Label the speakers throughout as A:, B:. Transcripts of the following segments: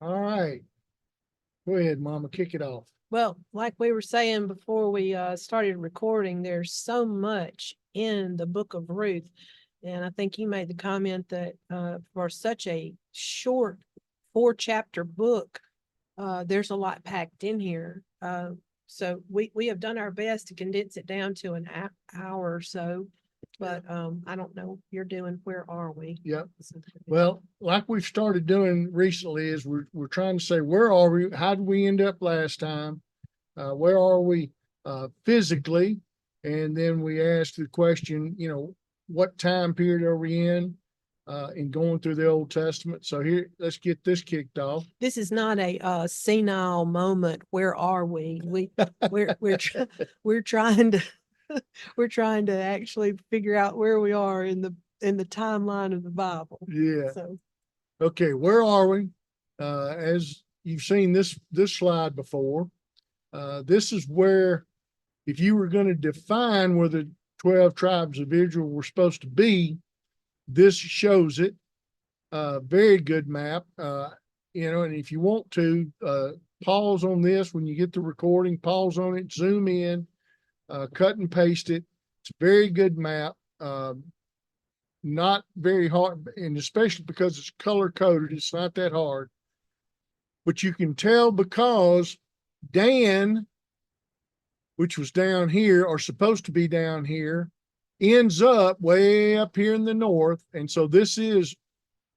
A: All right. Go ahead, Mama. Kick it off.
B: Well, like we were saying before we started recording, there's so much in the book of Ruth. And I think you made the comment that for such a short 4 chapter book, there's a lot packed in here. So we have done our best to condense it down to an hour or so. But I don't know. You're doing, where are we?
A: Yep. Well, like we've started doing recently, is we're trying to say, where are we? How did we end up last time? Where are we physically? And then we asked the question, what time period are we in going through the Old Testament? So here, let's get this kicked off.
B: This is not a senile moment. Where are we? We're trying to we're trying to actually figure out where we are in the timeline of the Bible.
A: Yeah.
B: So
A: Okay, where are we? As you've seen this slide before, this is where, if you were going to define where the 12 tribes of Israel were supposed to be, this shows it. Very good map. And if you want to pause on this when you get the recording, pause on it, zoom in, cut and paste it. It's a very good map. Not very hard, and especially because it's color coded, it's not that hard. But you can tell because Dan, which was down here, or supposed to be down here, ends up way up here in the north. And so this is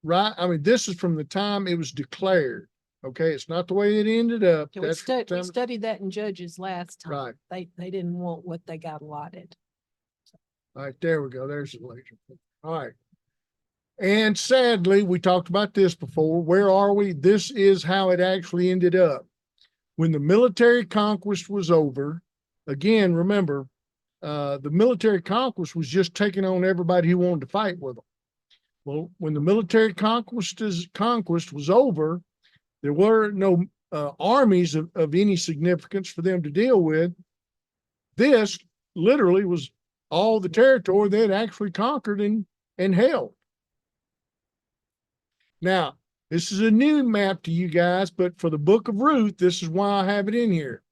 A: right. I mean, this is from the time it was declared. Okay, it's not the way it ended up.
B: we studied that in Judges last time.
A: Right.
B: They didn't want what they got allotted.
A: All right, there we go. There's the laser. All right. And sadly, we talked about this before. Where are we? This is how it actually ended up. When the military conquest was over, again, remember, the military conquest was just taking on everybody who wanted to fight with them. Well, when the military conquest was over, there were no armies of any significance for them to deal with. This literally was all the territory they had actually conquered and held. Now, this is a new map to you guys, but for the book of Ruth, this is why I have it in here.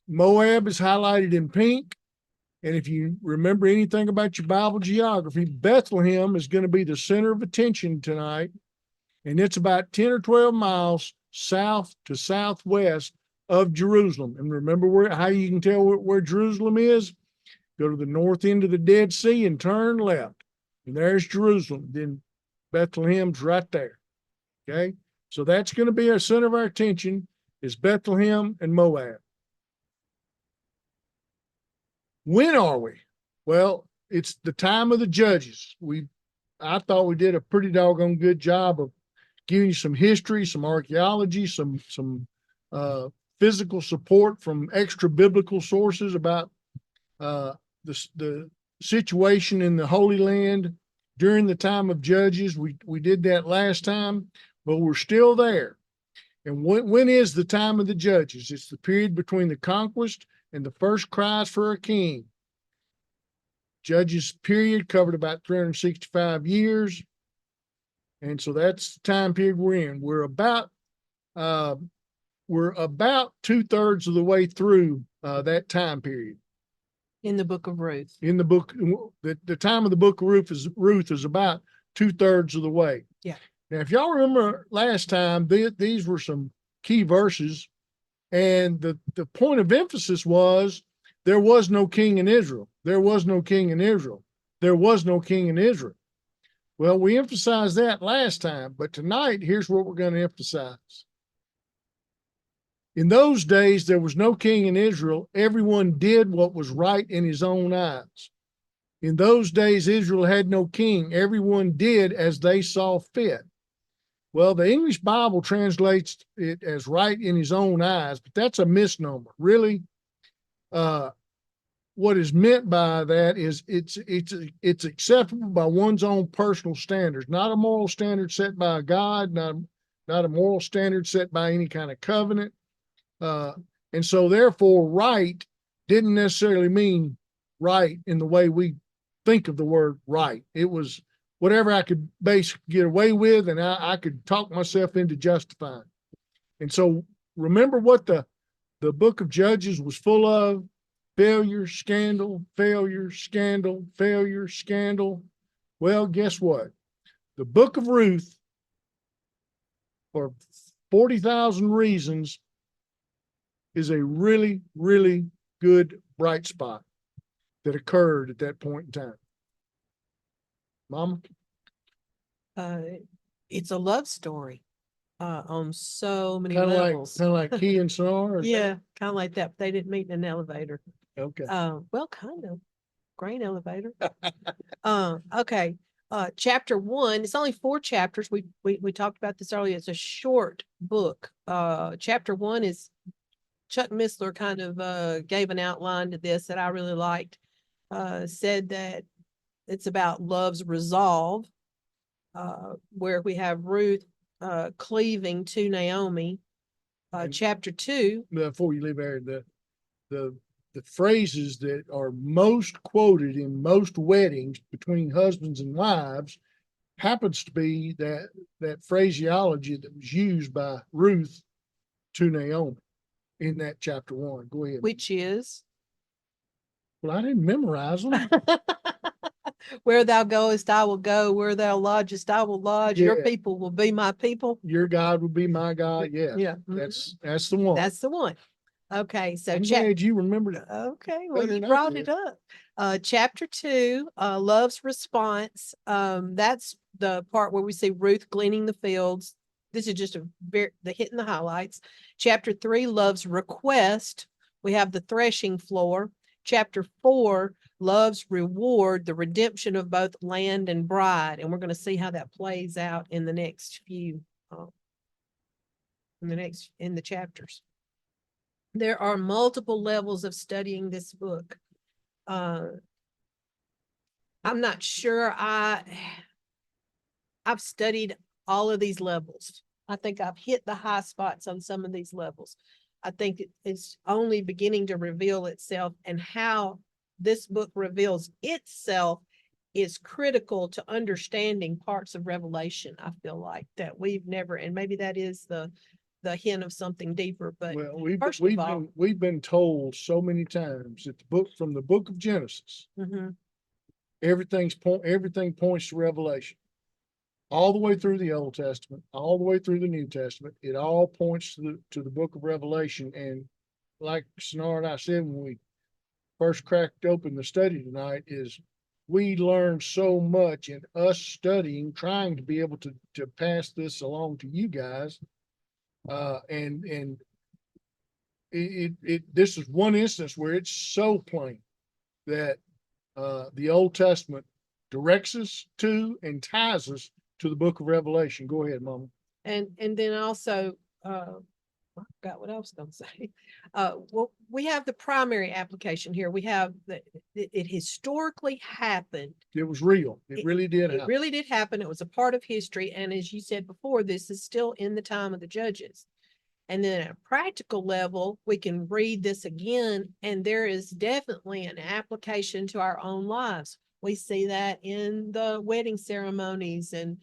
A: Moab is highlighted in pink. And if you remember anything about your Bible geography, Bethlehem is going to be the center of attention tonight. And it's about 10 or 12 miles south to southwest of Jerusalem. And remember how you can tell where Jerusalem is? Go to the north end of the Dead Sea and turn left. And there's Jerusalem. Then Bethlehem's right there. Okay? So that's going to be our center of our attention, is Bethlehem and Moab. When are we? Well, it's the time of the judges. I thought we did a pretty doggone good job of giving you some history, some archaeology, some physical support from extra biblical sources about the situation in the Holy Land during the time of Judges. We did that last time, but we're still there. And when is the time of the Judges? It's the period between the conquest and the first cries for a king. Judges period covered about 365 years. And so that's the time period we're in. We're about 2/3 of the way through that time period.
B: In the book of Ruth.
A: In the book, the time of the book of Ruth is about 2/3 of the way.
B: Yeah.
A: Now, if y'all remember last time, these were some key verses. And the point of emphasis was there was no king in Israel. There was no king in Israel. There was no king in Israel. Well, we emphasized that last time, but tonight, here's what we're going to emphasize. In those days, there was no king in Israel. Everyone did what was right in his own eyes. In those days, Israel had no king. Everyone did as they saw fit. Well, the English Bible translates it as right in his own eyes, but that's a misnomer. Really, what is meant by that is it's acceptable by one's own personal standards, not a moral standard set by God, not a moral standard set by any kind of covenant. And so therefore, right didn't necessarily mean right in the way we think of the word right. It was whatever I could basically get away with, and I could talk myself into justifying. And so remember what the book of Judges was full of: failure, scandal, failure, scandal, failure, scandal. Well, guess what? The book of Ruth, for 40,000 reasons, is a really, really good bright spot that occurred at that point in time. Mama?
B: It's a love story on so many
A: Kind of
B: levels.
A: like Key and Snar? Or
B: Yeah, kind of like that. They didn't meet in an elevator.
A: Okay.
B: Well, kind of. Grain elevator. Okay. Chapter 1, it's only 4 chapters. We talked about this earlier. It's a short book. Chapter 1 is Chuck Missler kind of gave an outline to this that I really liked. Said that it's about love's resolve, where we have Ruth cleaving to Naomi. Chapter 2.
A: Before you leave there, the phrases that are most quoted in most weddings between husbands and wives happens to be that phraseology that was used by Ruth to Naomi in that chapter 1. Go ahead.
B: Which is?
A: Well, I didn't memorize them.
B: Where thou goest, I will go. Where thou lodgest, I will lodge. Your
A: Yeah.
B: people will be my people.
A: Your God will be my God. Yeah.
B: Yeah.
A: That's the one.
B: That's the one. Okay. So
A: I'm glad you remembered it.
B: okay. Well,
A: Better
B: you
A: than I
B: brought
A: did.
B: it up. Chapter 2, love's response. That's the part where we see Ruth gleaning the fields. This is just the hitting the highlights. Chapter 3, love's request. We have the threshing floor. Chapter 4, love's reward, the redemption of both land and bride. And we're going to see how that plays out in the next few, in the chapters. There are multiple levels of studying this book. I'm not sure I've studied all of these levels. I think I've hit the high spots on some of these levels. I think it's only beginning to reveal itself, and how this book reveals itself is critical to understanding parts of Revelation. I feel like that we've never, and maybe that is the hint of something deeper. But
A: Well, we've been told so many times that from the book of Genesis, everything points to Revelation. All the way through the Old Testament, all the way through the New Testament, it all points to the book of Revelation. And like Snar and I said when we first cracked open the study tonight, is we learned so much in us studying, trying to be able to pass this along to you guys. And this is one instance where it's so plain that the Old Testament directs us to and ties us to the book of Revelation. Go ahead, Mama.
B: And then also, I forgot what I was going to say. Well, we have the primary application here. We have that it historically happened.
A: It was real. It really did happen.
B: It really did happen. It was a part of history. And as you said before, this is still in the time of the judges. And then at a practical level, we can read this again, and there is definitely an application to our own lives. We see that in the wedding ceremonies and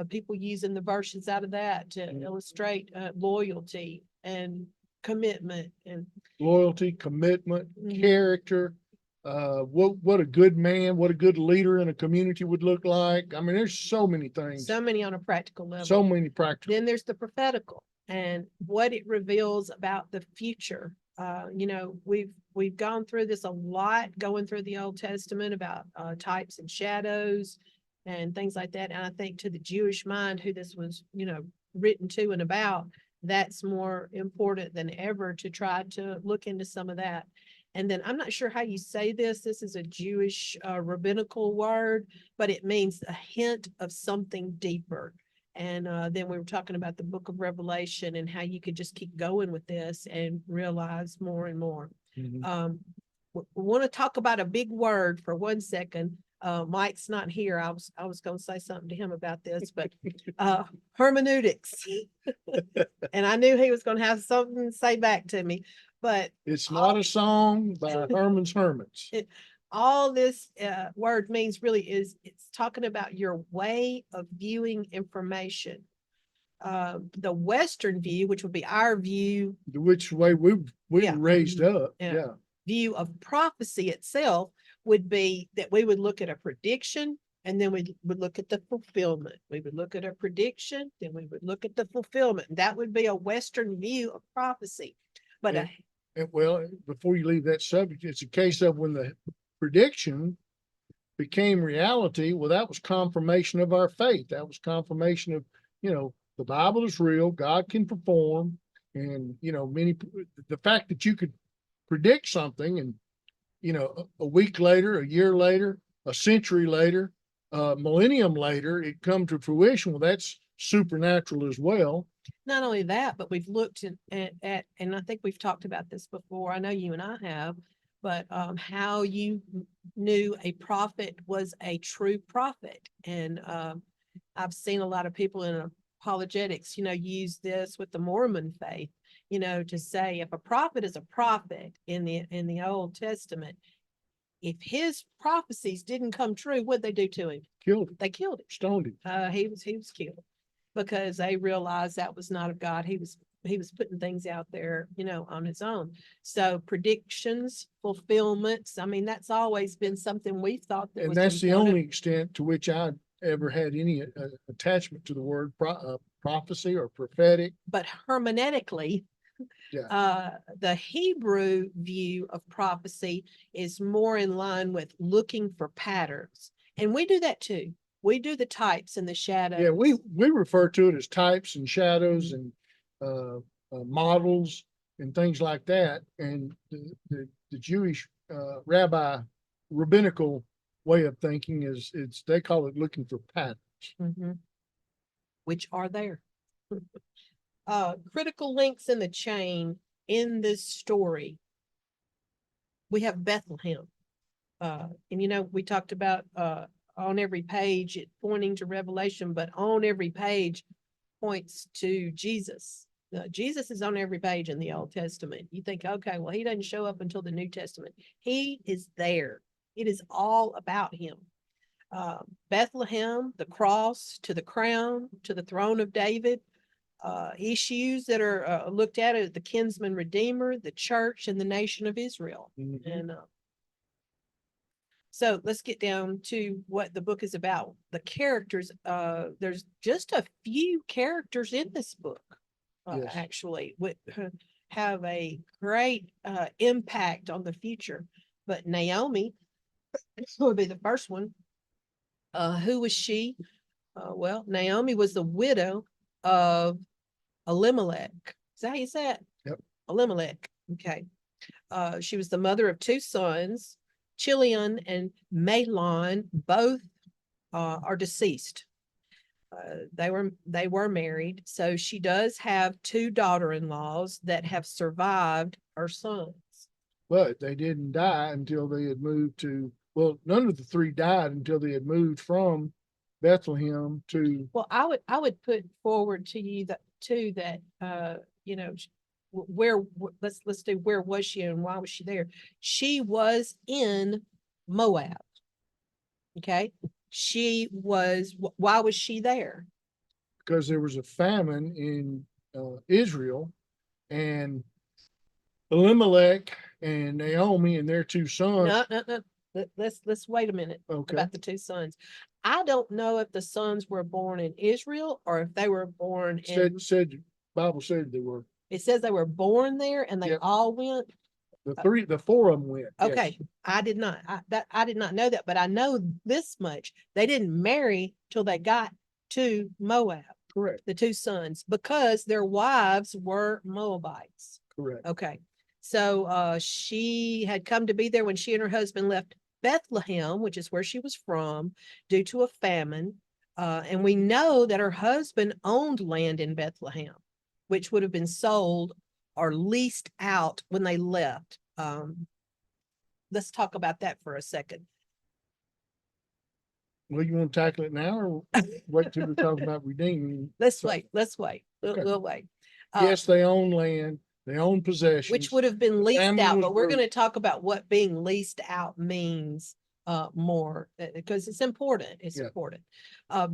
B: people using the verses out of that to illustrate loyalty and commitment and
A: loyalty, commitment, character. What a good man, what a good leader in a community would look like. I mean, there's so many things.
B: So many on a practical level.
A: So many practical.
B: Then there's the prophetical and what it reveals about the future. We've gone through this a lot, going through the Old Testament about types and shadows and things like that. And I think to the Jewish mind, who this was, written to and about, that's more important than ever to try to look into some of that. And then I'm not sure how you say this. This is a Jewish rabbinical word, but it means a hint of something deeper. And then we were talking about the book of Revelation and how you could just keep going with this and realize more and more. We want to talk about a big word for 1 second. Mike's not here. I was going to say something to him about this, but hermeneutics. And I knew he was going to have something to say back to me, but
A: it's not a song by Herman's Hermits.
B: all this word means really is it's talking about your way of viewing information. The Western view, which would be our view,
A: Which way we
B: Yeah.
A: were raised up.
B: Yeah.
A: Yeah.
B: view of prophecy itself would be that we would look at a prediction and then we would look at the fulfillment. We would look at a prediction, then we would look at the fulfillment. That would be a Western view of prophecy. But
A: And well, before you leave that subject, it's a case of when the prediction became reality. Well, that was confirmation of our faith. That was confirmation of, the Bible is real. God can perform. And, the fact that you could predict something and, a week later, a year later, a century later, a millennium later, it come to fruition. Well, that's supernatural as well.
B: not only that, but we've looked at, and I think we've talked about this before. I know you and I have, but how you knew a prophet was a true prophet. And I've seen a lot of people in apologetics, use this with the Mormon faith, to say if a prophet is a prophet in the Old Testament, if his prophecies didn't come true, what'd they do to him?
A: Killed him,
B: They killed him.
A: stoned him.
B: He was killed because they realized that was not of God. He was putting things out there, on his own. So predictions, fulfillments, I mean, that's always been something we thought that
A: And
B: was
A: that's the
B: important.
A: only extent to which I ever had any attachment to the word prophecy or prophetic.
B: But hermeneutically, the Hebrew view of prophecy is more in line with looking for patterns. And we do that too. We do the types and the shadows.
A: Yeah, we refer to it as types and shadows and models and things like that. And the Jewish rabbinical way of thinking is they call it looking for patterns.
B: Mhm. Which are there. Critical links in the chain in this story. We have Bethlehem. And we talked about on every page it pointing to Revelation, but on every page points to Jesus. Jesus is on every page in the Old Testament. You think, okay, well, he doesn't show up until the New Testament. He is there. It is all about him. Bethlehem, the cross, to the crown, to the throne of David. Issues that are looked at the kinsman redeemer, the church, and the nation of Israel.
A: Mhm.
B: And so let's get down to what the book is about. The characters, there's just a few characters in this book,
A: Yes.
B: actually, would have a great impact on the future. But Naomi would be the first one. Who was she? Well, Naomi was the widow of Elimelech. Is that how you say it?
A: Yep.
B: Elimelech. Okay. She was the mother of two sons, Chilion and Mahlon. Both are deceased. They were married, so she does have two daughter-in-laws that have survived her sons.
A: But they didn't die until they had moved to, well, none of the three died until they had moved from Bethlehem to.
B: Well, I would put forward to you that let's do where was she and why was she there? She was in Moab. Okay. Why was she there?
A: Because there was a famine in Israel, and Elimelech and Naomi and their two sons.
B: No. Let's wait a minute about the two sons. I don't know if the sons were born in Israel or if they were born in.
A: Bible said they were.
B: It says they were born there and they all went.
A: The four of them went.
B: Okay,
A: yes.
B: I did not know that, but I know this much: they didn't marry till they got to Moab.
A: Correct.
B: The two sons, because their wives were Moabites.
A: Correct.
B: Okay, so she had come to be there when she and her husband left Bethlehem, which is where she was from, due to a famine. And we know that her husband owned land in Bethlehem, which would have been sold or leased out when they left. Let's talk about that for a second.
A: Well, you want to tackle it now or wait till we talk about redeeming?
B: Let's wait.
A: Okay.
B: We'll wait.
A: Yes, they own land. They owned possessions.
B: which would have been leased
A: family
B: out,
A: was
B: but we're
A: Ruth.
B: going to talk about what being leased out means more because it's important. It's
A: Yeah.
B: important.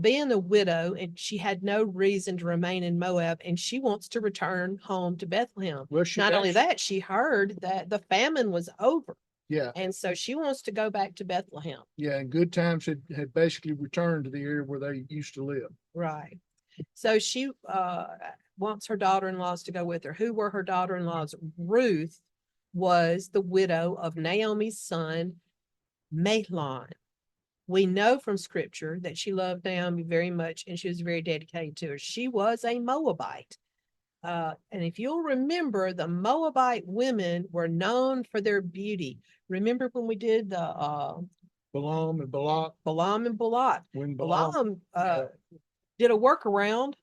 B: Being a widow, and she had no reason to remain in Moab, and she wants to return home to Bethlehem.
A: Well, she
B: Not only
A: actually-
B: that, she heard that the famine was over,
A: Yeah,
B: and so she wants to go back to Bethlehem.
A: yeah, and good times had basically returned to the area where they used to live.
B: Right. So she wants her daughter-in-laws to go with her. Who were her daughter-in-laws? Ruth was the widow of Naomi's son, Mahlon. We know from scripture that she loved Naomi very much and she was very dedicated to her. She was a Moabite. And if you'll remember, the Moabite women were known for their beauty. Remember when we did the
A: Balaam and Balak.
B: Balaam and Balak?
A: When
B: Balaam did a workaround,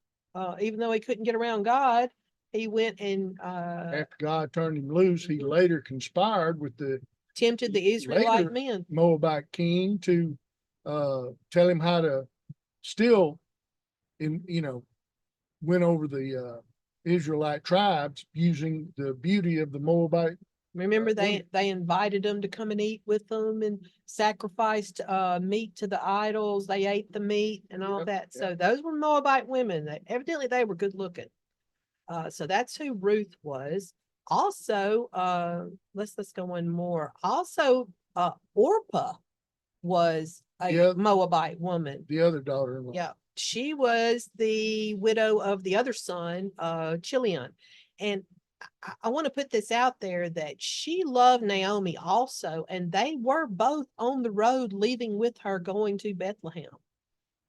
B: even though he couldn't get around God. He went and
A: after God turned him loose, he later conspired with the
B: tempted the Israelite
A: later
B: men.
A: Moabite king to tell him how to still, win over the Israelite tribes using the beauty of the Moabite.
B: Remember,
A: women.
B: they invited them to come and eat with them and sacrificed meat to the idols. They ate the meat and all
A: Yep,
B: that. So
A: yep.
B: those were Moabite women. Evidently, they were good looking. So that's who Ruth was. Also, let's go one more. Also, Orpah was a
A: Yeah.
B: Moabite woman.
A: The other daughter-in-law.
B: Yeah, she was the widow of the other son, Chilion. And I want to put this out there that she loved Naomi also, and they were both on the road leaving with her going to Bethlehem.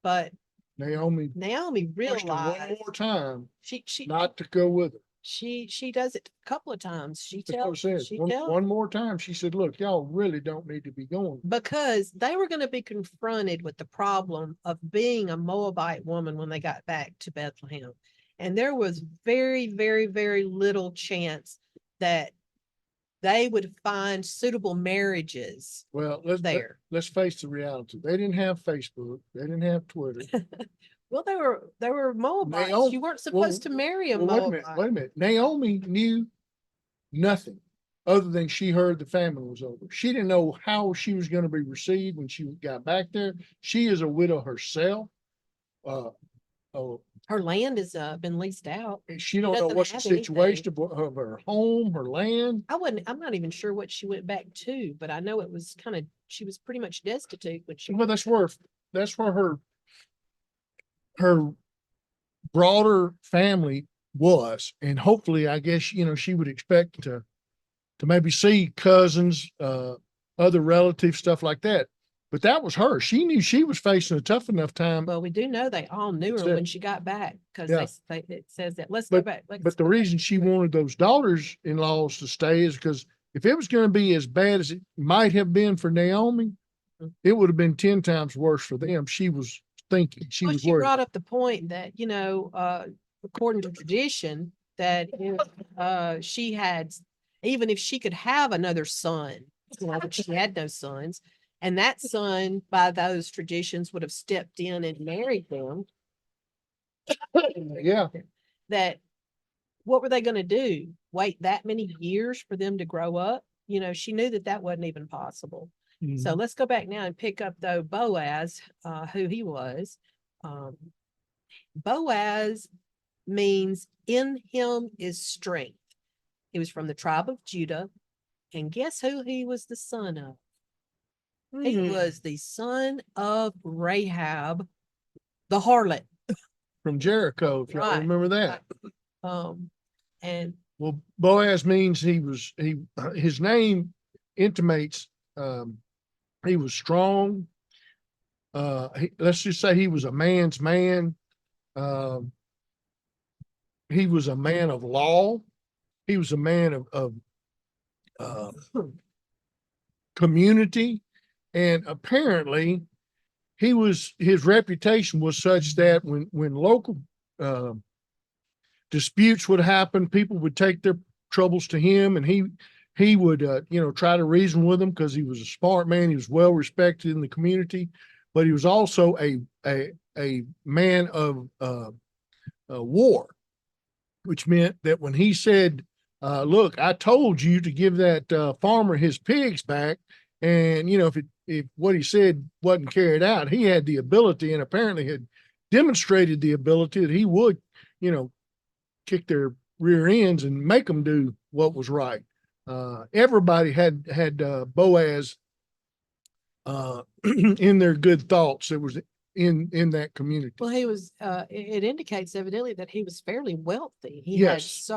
B: But
A: Naomi
B: Naomi
A: pushed her one
B: realized
A: more time
B: she
A: not to go with her.
B: she does it a couple of times. She
A: That's what
B: tells
A: it says.
B: she
A: One,
B: tells
A: one more time, she said, "Look, y'all really don't need to be going."
B: because they were going to be confronted with the problem of being a Moabite woman when they got back to Bethlehem. And there was very, very, very little chance that they would find suitable marriages
A: Well,
B: there.
A: let's face the reality. They didn't have Facebook. They didn't have Twitter.
B: Well, they were Moabites.
A: Naomi-
B: You weren't supposed to marry a
A: Well,
B: Moabite.
A: wait a minute. Naomi knew nothing other than she heard the famine was over. She didn't know how she was going to be received when she got back there. She is a widow herself. Oh,
B: Her land has been leased out.
A: she don't know
B: doesn't
A: what's the
B: have anything.
A: situation of her home, her land.
B: I'm not even sure what she went back to, but I know it was she was pretty much destitute when she.
A: Well, that's where her broader family was, and hopefully, I guess she would expect to maybe see cousins, other relatives, stuff like that. But that was her. She knew she was facing a tough enough time.
B: Well, we do know they all knew her
A: That's it.
B: when she got back because
A: Yeah.
B: it says that. Let's go back.
A: But the reason she wanted those daughters-in-laws to stay is because if it was going to be as bad as it might have been for Naomi, it would have been 10 times worse for them. She was thinking. She was
B: she
A: worried.
B: brought up the point that, according to tradition, that if she had, even if she could have another son, but she had no sons, and that son, by those traditions, would have stepped in and married them.
A: Yeah.
B: That what were they going to do? Wait that many years for them to grow up? She knew that wasn't even possible. So let's go back now and pick up though Boaz, who he was. Boaz means in him is strength. He was from the tribe of Judah. And guess who he was the son of? He was the son of Rahab, the harlot.
A: From Jericho, if y'all
B: Right.
A: remember that.
B: And
A: Well, Boaz means his name intimates he was strong. Let's just say he was a man's man. He was a man of law. He was a man of community. And apparently his reputation was such that when local disputes would happen, people would take their troubles to him, and he would try to reason with them because he was a smart man. He was well respected in the community, but he was also a man of war, which meant that when he said look, I told you to give that farmer his pigs back. And, if what he said wasn't carried out, he had the ability and apparently had demonstrated the ability that he would, kick their rear ends and make them do what was right. Everybody had Boaz in their good thoughts. It was in that community.
B: Well, he was, it indicates evidently that he was fairly wealthy. He had
A: Yes.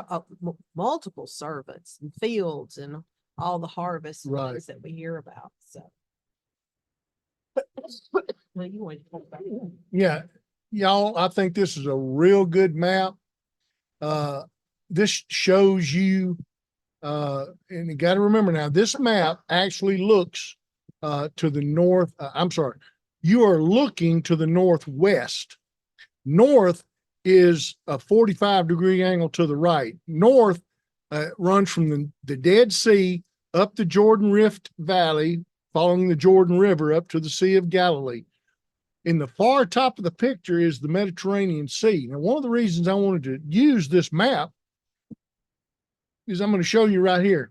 B: multiple servants and fields and all the harvests and
A: Right.
B: things that we hear about, so. Well, you wanted to talk about it.
A: Yeah, y'all, I think this is a real good map. This shows you, and you got to remember now, this map actually looks to the north. I'm sorry, you are looking to the northwest. North is a 45-degree angle to the right. North runs from the Dead Sea up the Jordan Rift Valley, following the Jordan River up to the Sea of Galilee. In the far top of the picture is the Mediterranean Sea. Now, one of the reasons I wanted to use this map is I'm going to show you right here.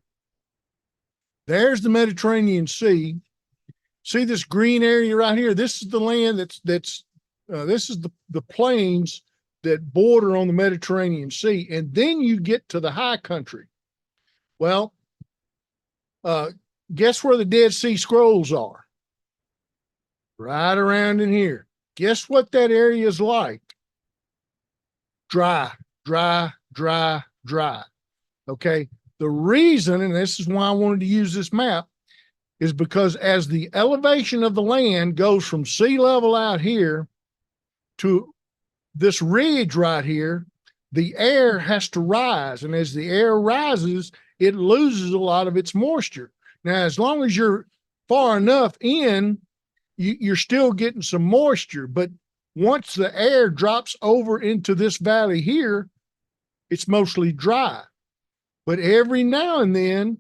A: There's the Mediterranean Sea. See this green area right here? This is the land this is the plains that border on the Mediterranean Sea. And then you get to the high country. Well, guess where the Dead Sea Scrolls are? Right around in here. Guess what that area is like? Dry, dry, dry, dry. Okay. The reason, and this is why I wanted to use this map, is because as the elevation of the land goes from sea level out here to this ridge right here, the air has to rise. And as the air rises, it loses a lot of its moisture. Now, as long as you're far enough in, you're still getting some moisture. But once the air drops over into this valley here, it's mostly dry. But every now and then,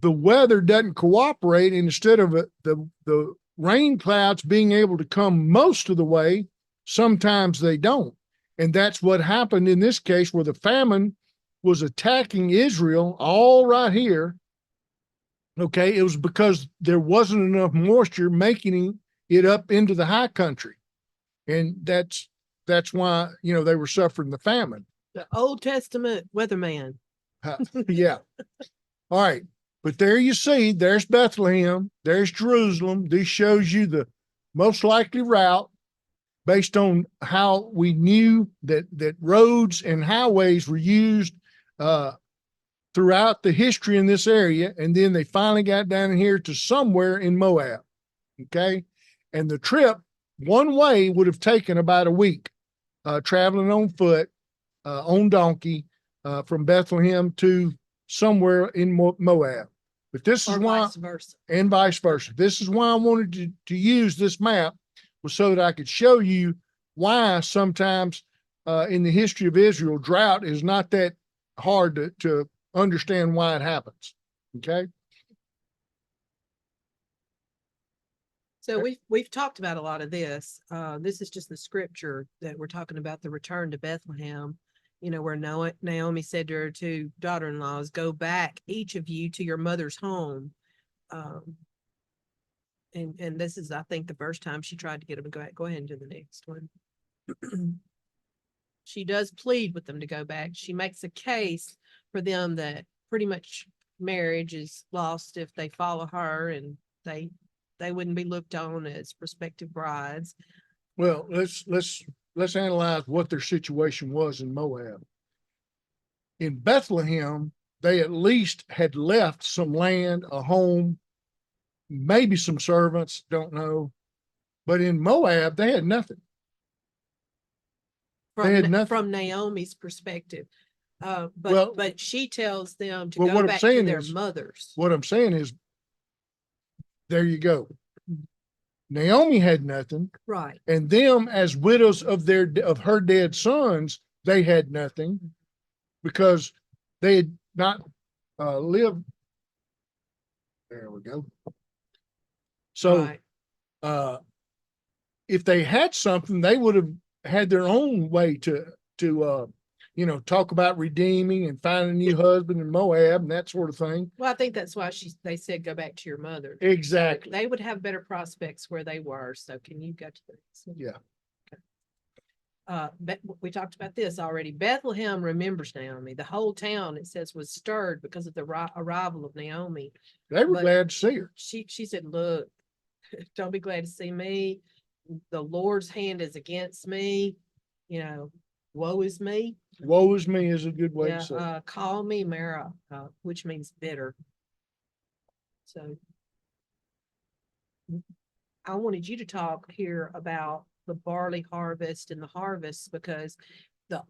A: the weather doesn't cooperate. And instead of the rain clouds being able to come most of the way, sometimes they don't. And that's what happened in this case, where the famine was attacking Israel all right here. Okay, it was because there wasn't enough moisture making it up into the high country. And that's why, they were suffering the famine.
B: The Old Testament weatherman.
A: Yeah. All right. But there you see, there's Bethlehem, there's Jerusalem. This shows you the most likely route based on how we knew that roads and highways were used throughout the history in this area. And then they finally got down here to somewhere in Moab. Okay. And the trip one way would have taken about a week, traveling on foot, on donkey, from Bethlehem to somewhere in Moab. But this is why,
B: vice versa.
A: And vice versa. This is why I wanted to use this map, was so that I could show you why sometimes in the history of Israel, drought is not that hard to understand why it happens. Okay.
B: So we've talked about a lot of this. This is just the scripture that we're talking about, the return to Bethlehem, where Naomi said to her two daughter-in-laws, go back, each of you, to your mother's home. And this is, I think, the first time she tried to get them to go back. Go ahead and do the next one. She does plead with them to go back. She makes a case for them that pretty much marriage is lost if they follow her, and they wouldn't be looked on as prospective brides.
A: Well, let's analyze what their situation was in Moab. In Bethlehem, they at least had left some land, a home, maybe some servants, don't know. But in Moab, they had nothing.
B: From Naomi's perspective. But she tells them to go back to their mothers.
A: What I'm saying is, there you go. Naomi had nothing.
B: Right.
A: And them, as widows of her dead sons, they had nothing, because they had not lived. There we go. So right. If they had something, they would have had their own way to talk about redeeming and finding a new husband in Moab and that sort of thing.
B: Well, I think that's why they said, go back to your mother.
A: Exactly.
B: They would have better prospects where they were. So can you go to the
A: Yeah.
B: We talked about this already. Bethlehem remembers Naomi. The whole town, it says, was stirred because of the arrival of Naomi.
A: They were
B: But
A: glad to see her.
B: She said, look, don't be glad to see me. The Lord's hand is against me. Woe is me.
A: Woe is me is a good way to say it.
B: Call me Mara, which means bitter. So I wanted you to talk here about the barley harvest and the harvest, because the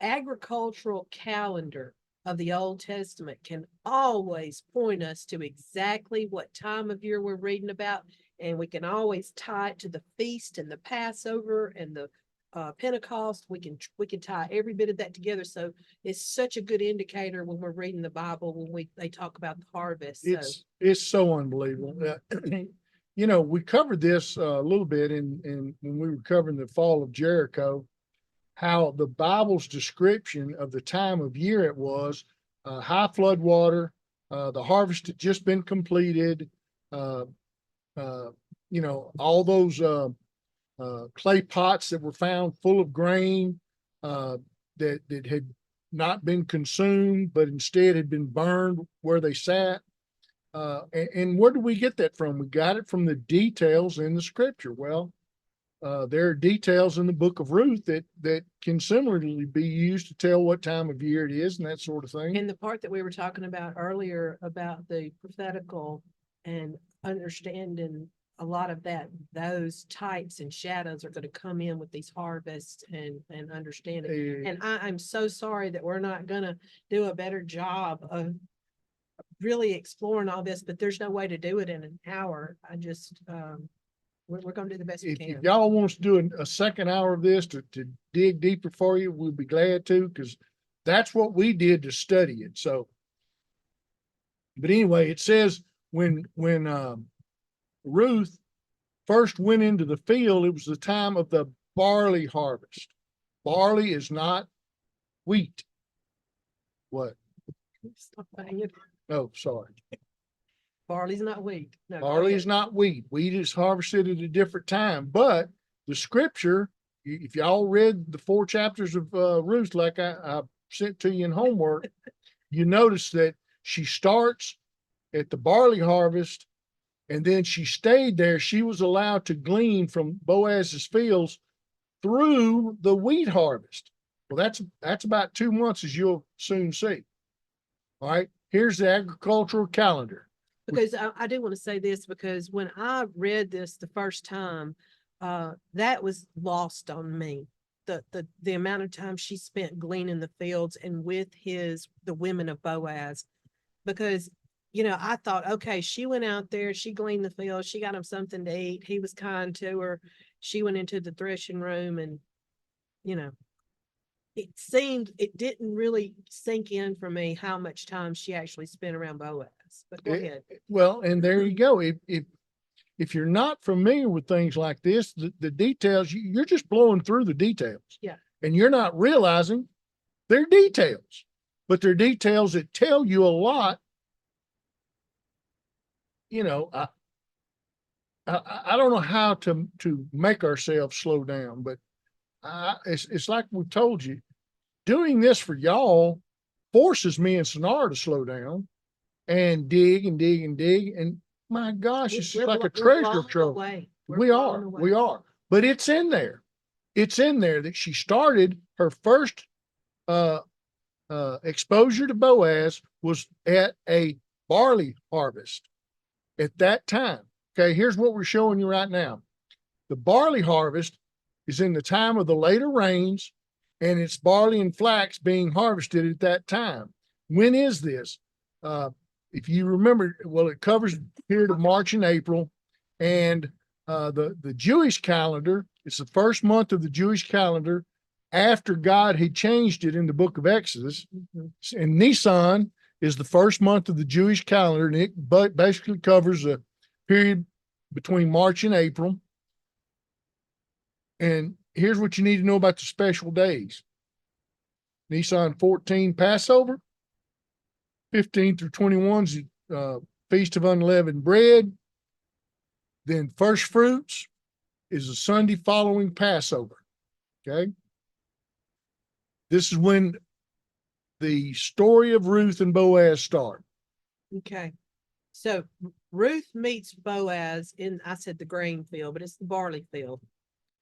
B: agricultural calendar of the Old Testament can always point us to exactly what time of year we're reading about, and we can always tie it to the feast and the Passover and the Pentecost. We can tie every bit of that together. So it's such a good indicator when we're reading the Bible, when they talk about the harvest.
A: It's so unbelievable. We covered this a little bit in when we were covering the fall of Jericho, how the Bible's description of the time of year it was, high flood water, the harvest had just been completed, all those clay pots that were found full of grain that had not been consumed, but instead had been burned where they sat. And where do we get that from? We got it from the details in the scripture. Well, there are details in the book of Ruth that can similarly be used to tell what time of year it is and that sort of thing.
B: And the part that we were talking about earlier about the prophetical and understanding a lot of that, those types and shadows are going to come in with these harvests and understanding. And I'm so sorry that we're not going to do a better job of really exploring all this, but there's no way to do it in an hour. We're going to do the best we can.
A: If y'all want us to do a second hour of this to dig deeper for you, we'll be glad to, because that's what we did to study it. So, but anyway, it says when Ruth first went into the field, it was the time of the barley harvest. Barley is not wheat. What?
B: Stop banging.
A: Oh, sorry.
B: Barley's not wheat. No,
A: barley is not wheat. Wheat is harvested at a different time. But the scripture, if y'all read the 4 chapters of Ruth, like I sent to you in homework, you notice that she starts at the barley harvest, and then she stayed there. She was allowed to glean from Boaz's fields through the wheat harvest. Well, that's about 2 months, as you'll soon see. All right, here's the agricultural calendar.
B: Because I do want to say this, because when I read this the first time, that was lost on me. The amount of time she spent gleaning the fields and with the women of Boaz, because I thought, okay, she went out there, she gleaned the fields, she got him something to eat, he was kind to her, she went into the threshing room, and it didn't really sink in for me how much time she actually spent around Boaz. But go ahead.
A: Well, and there you go. If you're not familiar with things like this, the details, you're just blowing through the details.
B: Yeah.
A: And you're not realizing they're details, but they're details that tell you a lot. I don't know how to make ourselves slow down, but it's like we told you, doing this for y'all forces me and Sonar to slow down and dig and dig and dig. And my gosh, it's just like a treasure trove. We are. But it's in there. It's in there that she started her first exposure to Boaz was at a barley harvest at that time. Okay, here's what we're showing you right now. The barley harvest is in the time of the later rains, and it's barley and flax being harvested at that time. When is this? If you remember, well, it covers the period of March and April, and the Jewish calendar, it's the first month of the Jewish calendar after God had changed it in the book of Exodus. Mm-hmm. And Nisan is the first month of the Jewish calendar, and it basically covers a period between March and April. And here's what you need to know about the special days. Nisan 14, Passover. 15 through 21 is Feast of Unleavened Bread. Then first fruits is the Sunday following Passover. Okay. This is when the story of Ruth and Boaz start.
B: Okay. So Ruth meets Boaz in, I said the grain field, but it's the barley field.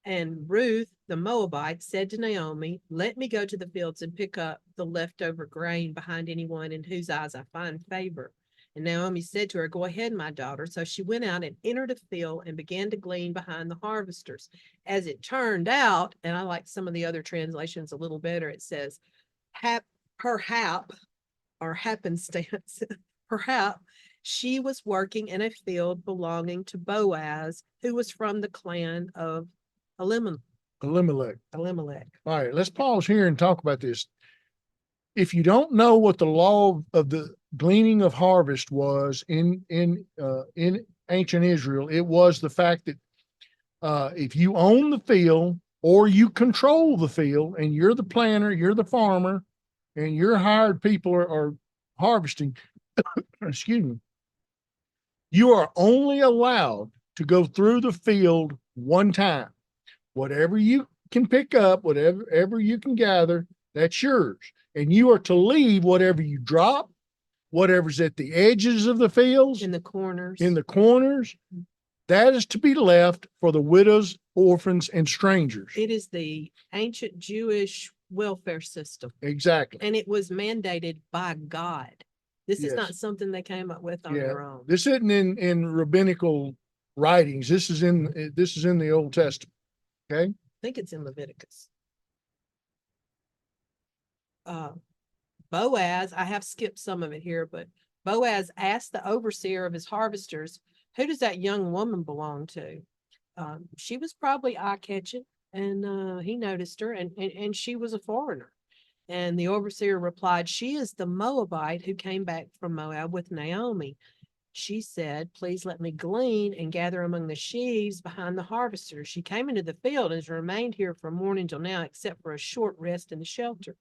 B: And Ruth, the Moabite, said to Naomi, let me go to the fields and pick up the leftover grain behind anyone in whose eyes I find favor. And Naomi said to her, go ahead, my daughter. So she went out and entered a field and began to glean behind the harvesters. As it turned out, and I like some of the other translations a little better, it says, perhap or happenstance, perhaps she was working in a field belonging to Boaz, who was from the clan of Elimelech.
A: Elimelech. All right, let's pause here and talk about this. If you don't know what the law of the gleaning of harvest was in ancient Israel, it was the fact that if you own the field or you control the field and you're the planter, you're the farmer, and your hired people are harvesting, excuse me, you are only allowed to go through the field one time. Whatever you can pick up, whatever you can gather, that's yours. And you are to leave whatever you drop, whatever's at the edges of the fields,
B: in the corners.
A: That is to be left for the widows, orphans, and strangers.
B: It is the ancient Jewish welfare system.
A: Exactly.
B: And it was mandated by God. This is
A: Yes.
B: not something they came up with on their own.
A: This isn't in rabbinical writings. This is in the Old Testament. Okay.
B: I think it's in Leviticus. Boaz, I have skipped some of it here, but Boaz asked the overseer of his harvesters, who does that young woman belong to? She was probably eye-catching, and he noticed her, and she was a foreigner. And the overseer replied, she is the Moabite who came back from Moab with Naomi. She said, please let me glean and gather among the sheaves behind the harvesters. She came into the field and has remained here from morning till now, except for a short rest in the shelter.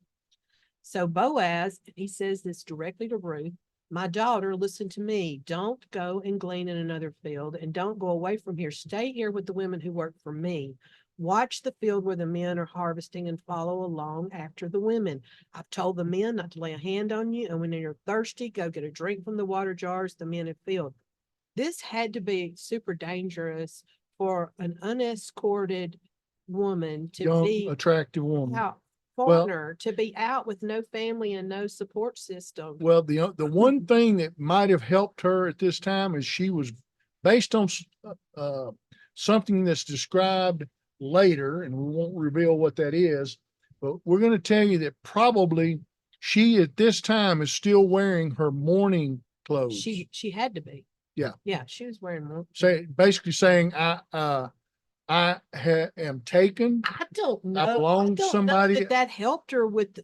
B: So Boaz, he says this directly to Ruth, my daughter, listen to me. Don't go and glean in another field, and don't go away from here. Stay here with the women who work for me. Watch the field where the men are harvesting and follow along after the women. I've told the men not to lay a hand on you, and when you're thirsty, go get a drink from the water jars the men have filled. This had to be super dangerous for an unescorted woman to
A: Young,
B: be
A: attractive woman.
B: out, foreigner, to be out with no family and no support system.
A: Well, the one thing that might have helped her at this time is she was based on something that's described later, and we won't reveal what that is, but we're going to tell you that probably she at this time is still wearing her mourning clothes.
B: She had to be. Yeah, she was wearing more.
A: Basically saying, I am taken.
B: I don't know.
A: I belong to somebody.
B: That helped her with,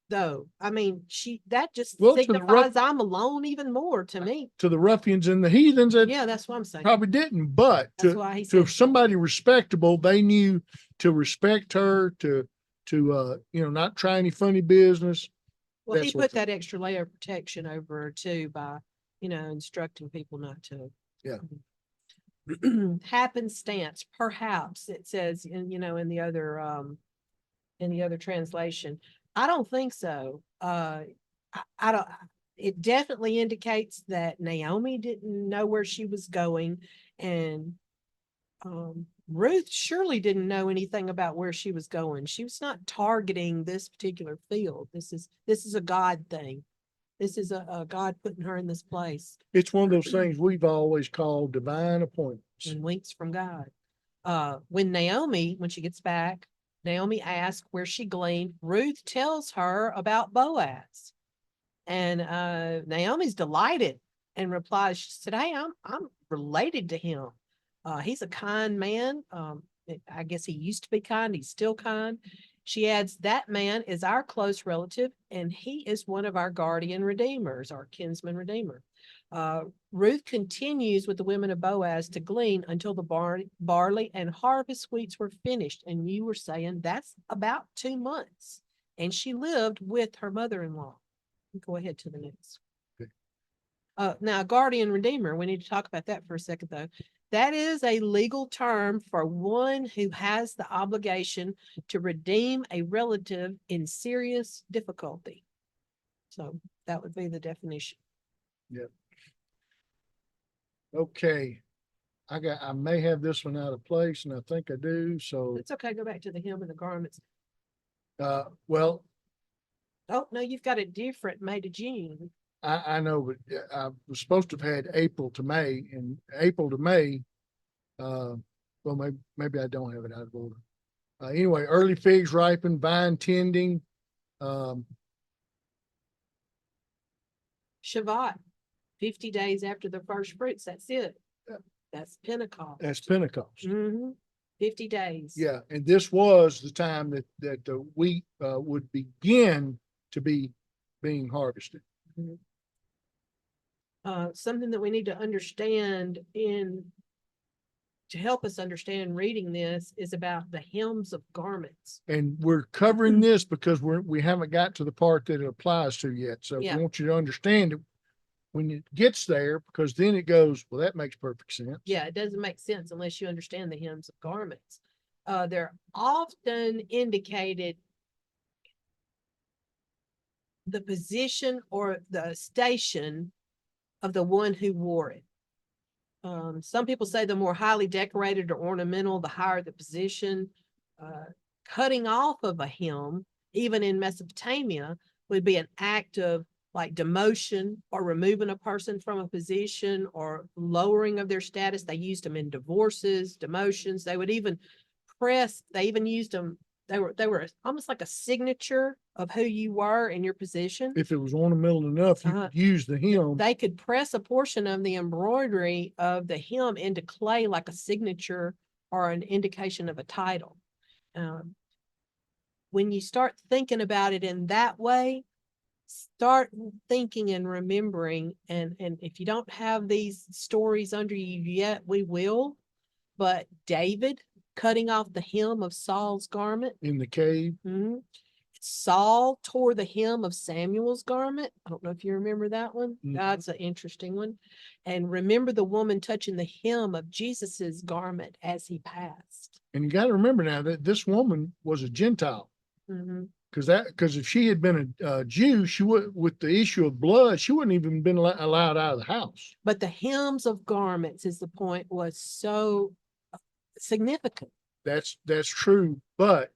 B: though. I mean, that just
A: Well,
B: signifies I'm alone even more to me.
A: To the ruffians and the heathens,
B: Yeah, that's what I'm saying.
A: Probably didn't, but
B: That's why he said,
A: to somebody respectable, they knew to respect her, to not try any funny business.
B: well, he put that extra layer of protection over her too by, instructing people not to.
A: Yeah.
B: Happenstance, perhaps it says in the other translation. I don't think so. I don't. It definitely indicates that Naomi didn't know where she was going, and Ruth surely didn't know anything about where she was going. She was not targeting this particular field. This is a God thing. This is a God putting her in this place.
A: It's one of those things we've always called divine appointments.
B: And winks from God. When she gets back, Naomi asks where she gleaned. Ruth tells her about Boaz. And Naomi's delighted and replies, she said, hey, I'm related to him. He's a kind man. I guess he used to be kind. He's still kind. She adds, that man is our close relative, and he is one of our guardian redeemers, our kinsman redeemer. Ruth continues with the women of Boaz to glean until the barley and harvest wheats were finished. And you were saying that's about 2 months. and she lived with her mother-in-law. Go ahead to the next. Now, guardian redeemer, we need to talk about that for a second, though. That is a legal term for one who has the obligation to redeem a relative in serious difficulty. So that would be the definition.
A: Yep. Okay. I may have this one out of place, and I think I do. So,
B: It's okay. Go back to the hem and the garments.
A: well,
B: Oh, no, you've got a different May to June.
A: I know, but I was supposed to have had April to May, and April to May, well, maybe I don't have it out of order. Anyway, early figs ripen, vine tending,
B: Shabbat, 50 days after the first fruits. That's it.
A: Yeah.
B: That's Pentecost.
A: that's Pentecost.
B: 50 days.
A: Yeah, and this was the time that the wheat would begin to be being harvested.
B: Something that we need to understand to help us understand reading this is about the hems of garments.
A: And we're covering this because we haven't got to the part that it applies to yet. So
B: Yeah.
A: we want you to understand it when it gets there, because then it goes, well, that makes perfect sense.
B: Yeah, it doesn't make sense unless you understand the hems of garments. They're often indicated the position or the station of the one who wore it. Some people say the more highly decorated or ornamental, the higher the position. Cutting off of a hem, even in Mesopotamia, would be an act of like demotion or removing a person from a position or lowering of their status. They used them in divorces, demotions. They would even they even used them. They were almost like a signature of who you were in your position.
A: If it was ornamental enough, you could use the hem.
B: They could press a portion of the embroidery of the hem into clay like a signature or an indication of a title. When you start thinking about it in that way, start thinking and remembering, and if you don't have these stories under you yet, we will. But David cutting off the hem of Saul's garment
A: in the cave.
B: Saul tore the hem of Samuel's garment. I don't know if you remember that one. That's an interesting one. And remember the woman touching the hem of Jesus's garment as he passed.
A: And you got to remember now that this woman was a Gentile. Because if she had been a Jew, she would, with the issue of blood, she wouldn't even been allowed out of the house.
B: But the hems of garments, is the point, was so significant.
A: That's true. But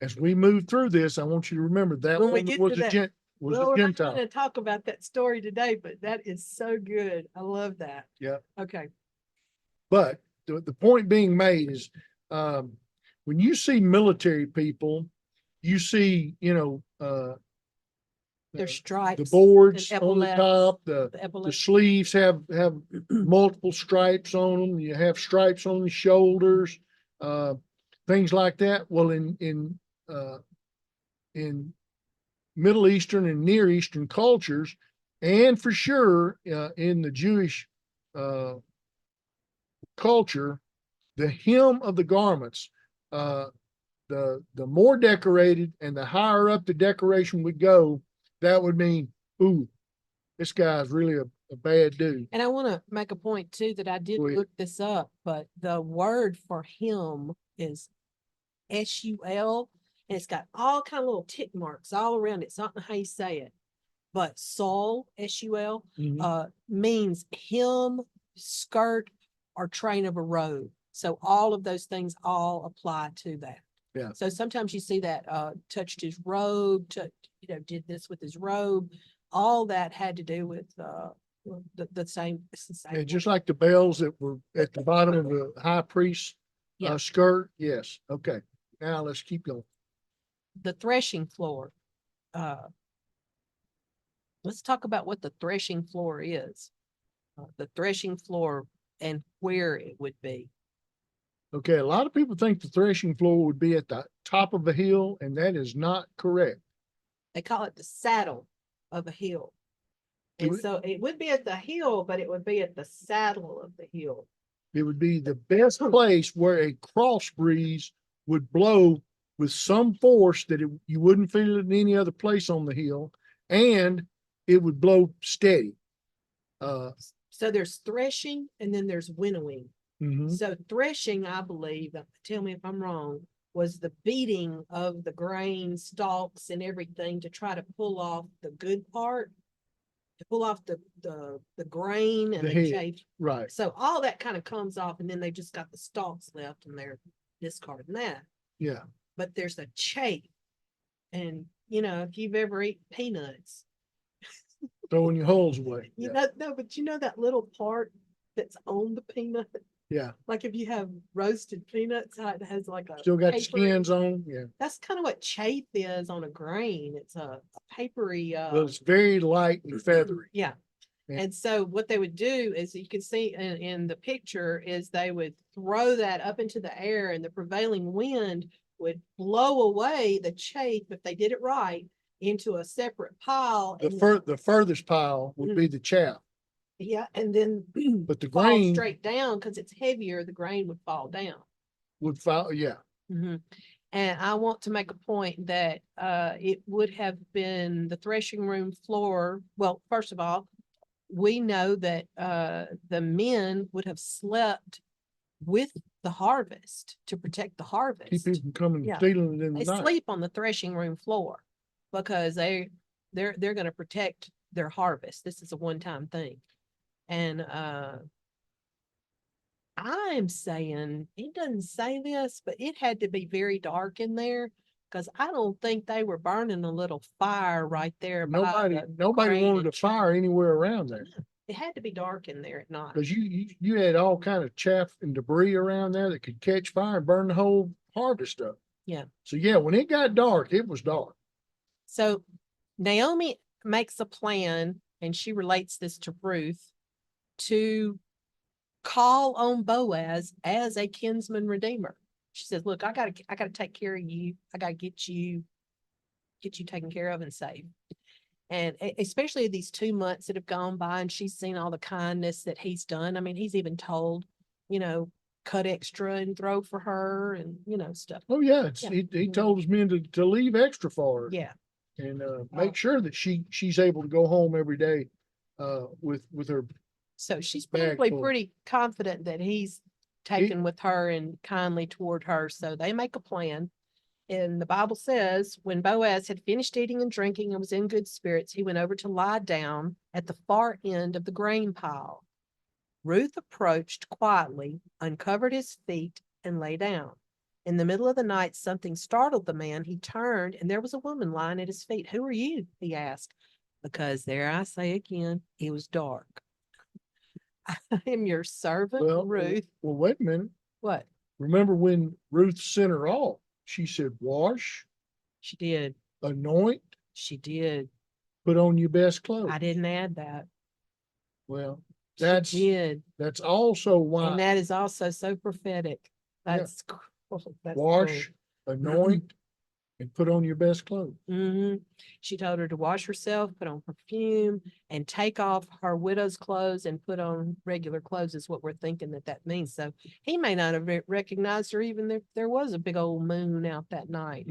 A: as we move through this, I want you to remember that
B: when
A: woman was a Gentile.
B: We're not going to talk about that story today, but that is so good. I love that.
A: Yeah.
B: Okay.
A: But the point being made is, when you see military people, you see,
B: their stripes,
A: the boards on the top, the sleeves have multiple stripes on them. You have stripes on the shoulders, things like that. Well, in Middle Eastern and Near Eastern cultures, and for sure in the Jewish culture, the hem of the garments, the more decorated and the higher up the decoration would go, that would mean, ooh, this guy's really a bad dude.
B: And I want to make a point too that I did look this up, but the word for him is S-U-L, and it's got all kind of little tick marks all around it. It's not how you say it, but Saul, S-U-L, means hem, skirt, or train of a robe. So all of those things all apply to that.
A: Yeah.
B: So sometimes you see that touched his robe, did this with his robe. All that had to do with the same.
A: Yeah, just like the bells that were at the bottom of the high priest's skirt. Yes. Okay. Now let's keep going.
B: The threshing floor. Let's talk about what the threshing floor is. The threshing floor and where it would be.
A: Okay, a lot of people think the threshing floor would be at the top of a hill, and that is not correct.
B: They call it the saddle of a hill. And so it would be at the hill, but it would be at the saddle of the hill.
A: It would be the best place where a cross breeze would blow with some force that you wouldn't feel it in any other place on the hill, and it would blow steady.
B: So there's threshing and then there's winnowing.
A: Mhm.
B: So threshing, I believe, tell me if I'm wrong, was the beating of the grain stalks and everything to try to pull off the good part, to pull off the grain and
A: The
B: the
A: head.
B: chaff.
A: Right.
B: So all that kind of comes off, and then they just got the stalks left and they're discarding that.
A: Yeah.
B: But there's a chaff. And you know, if you've ever eaten peanuts,
A: Throwing your hulls away.
B: you
A: Yeah.
B: know, no, but you know that little part that's on the peanut?
A: Yeah.
B: Like if you have roasted peanuts, how it has like a
A: Still got the
B: papery-
A: skins on. Yeah.
B: That's kind of what chaff is on a grain. It's a papery,
A: Well, it's very light and feathery.
B: yeah.
A: Yeah.
B: And so what they would do is, you can see in the picture, is they would throw that up into the air, and the prevailing wind would blow away the chaff, if they did it right, into a separate pile.
A: The furthest pile would be the chaff,
B: Yeah, and then
A: but the
B: fall
A: grain
B: straight down because it's heavier. The grain would fall down.
A: would fall. Yeah.
B: Mhm. And I want to make a point that it would have been the threshing room floor. Well, first of all, we know that the men would have slept with the harvest to protect the
A: Keep
B: harvest.
A: people from coming and
B: Yeah.
A: stealing it in the
B: They
A: night.
B: sleep on the threshing room floor because they're going to protect their harvest. This is a one-time thing. And I'm saying, it doesn't say this, but it had to be very dark in there, because I don't think they were burning a little fire right there. by
A: Nobody
B: grain
A: wanted
B: and
A: a fire anywhere around there,
B: It had to be dark in there at night.
A: because you had all kind of chaff and debris around there that could catch fire and burn the whole harvest up.
B: Yeah.
A: So yeah, when it got dark, it was dark.
B: So Naomi makes a plan, and she relates this to Ruth, to call on Boaz as a kinsman redeemer. She says, look, I gotta take care of you. I gotta get you taken care of and saved. And especially these 2 months that have gone by, and she's seen all the kindness that he's done. I mean, he's even told, you know, cut extra and throw for her, and stuff.
A: Oh yeah,
B: Yeah.
A: he told his men to leave extra for her.
B: Yeah.
A: And make sure that she's able to go home every day with her.
B: So she's
A: Bag
B: probably
A: full.
B: pretty confident that he's taken with her and kindly toward her. So they make a plan. And the Bible says, when Boaz had finished eating and drinking and was in good spirits, he went over to lie down at the far end of the grain pile. Ruth approached quietly, uncovered his feet, and lay down. In the middle of the night, something startled the man. He turned, and there was a woman lying at his feet. "Who are you?" he asked. Because there I say again, it was dark. "I am your servant, Ruth."
A: Well, wait a minute.
B: What?
A: Remember when Ruth sent her off? She said, wash,
B: She did.
A: anoint,
B: She did.
A: put on your best clothes.
B: I didn't add that.
A: Well,
B: She did.
A: that's also why.
B: And that is also so prophetic. That's cool. That's
A: wash, anoint, and put on your best clothes.
B: She told her to wash herself, put on perfume, and take off her widow's clothes and put on regular clothes, is what we're thinking that means. So he may not have recognized her, even if there was a big old moon out that night.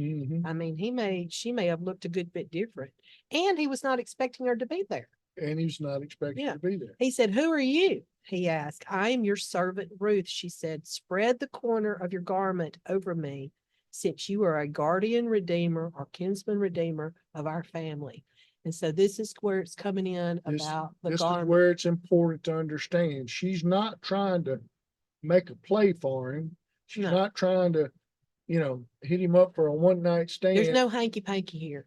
B: I mean, she may have looked a good bit different, and he was not expecting her to be there.
A: And he's not expecting her to be there.
B: He said, "Who are you?" he asked. "I am your servant Ruth," she said. "Spread the corner of your garment over me, since you are a guardian redeemer or kinsman redeemer of our family." And so this is where it's coming in about the
A: This
B: garment.
A: is where it's important to understand. She's not trying to make a play for him. She's
B: No.
A: not trying to, hit him up for a one night stand.
B: There's no hanky panky here.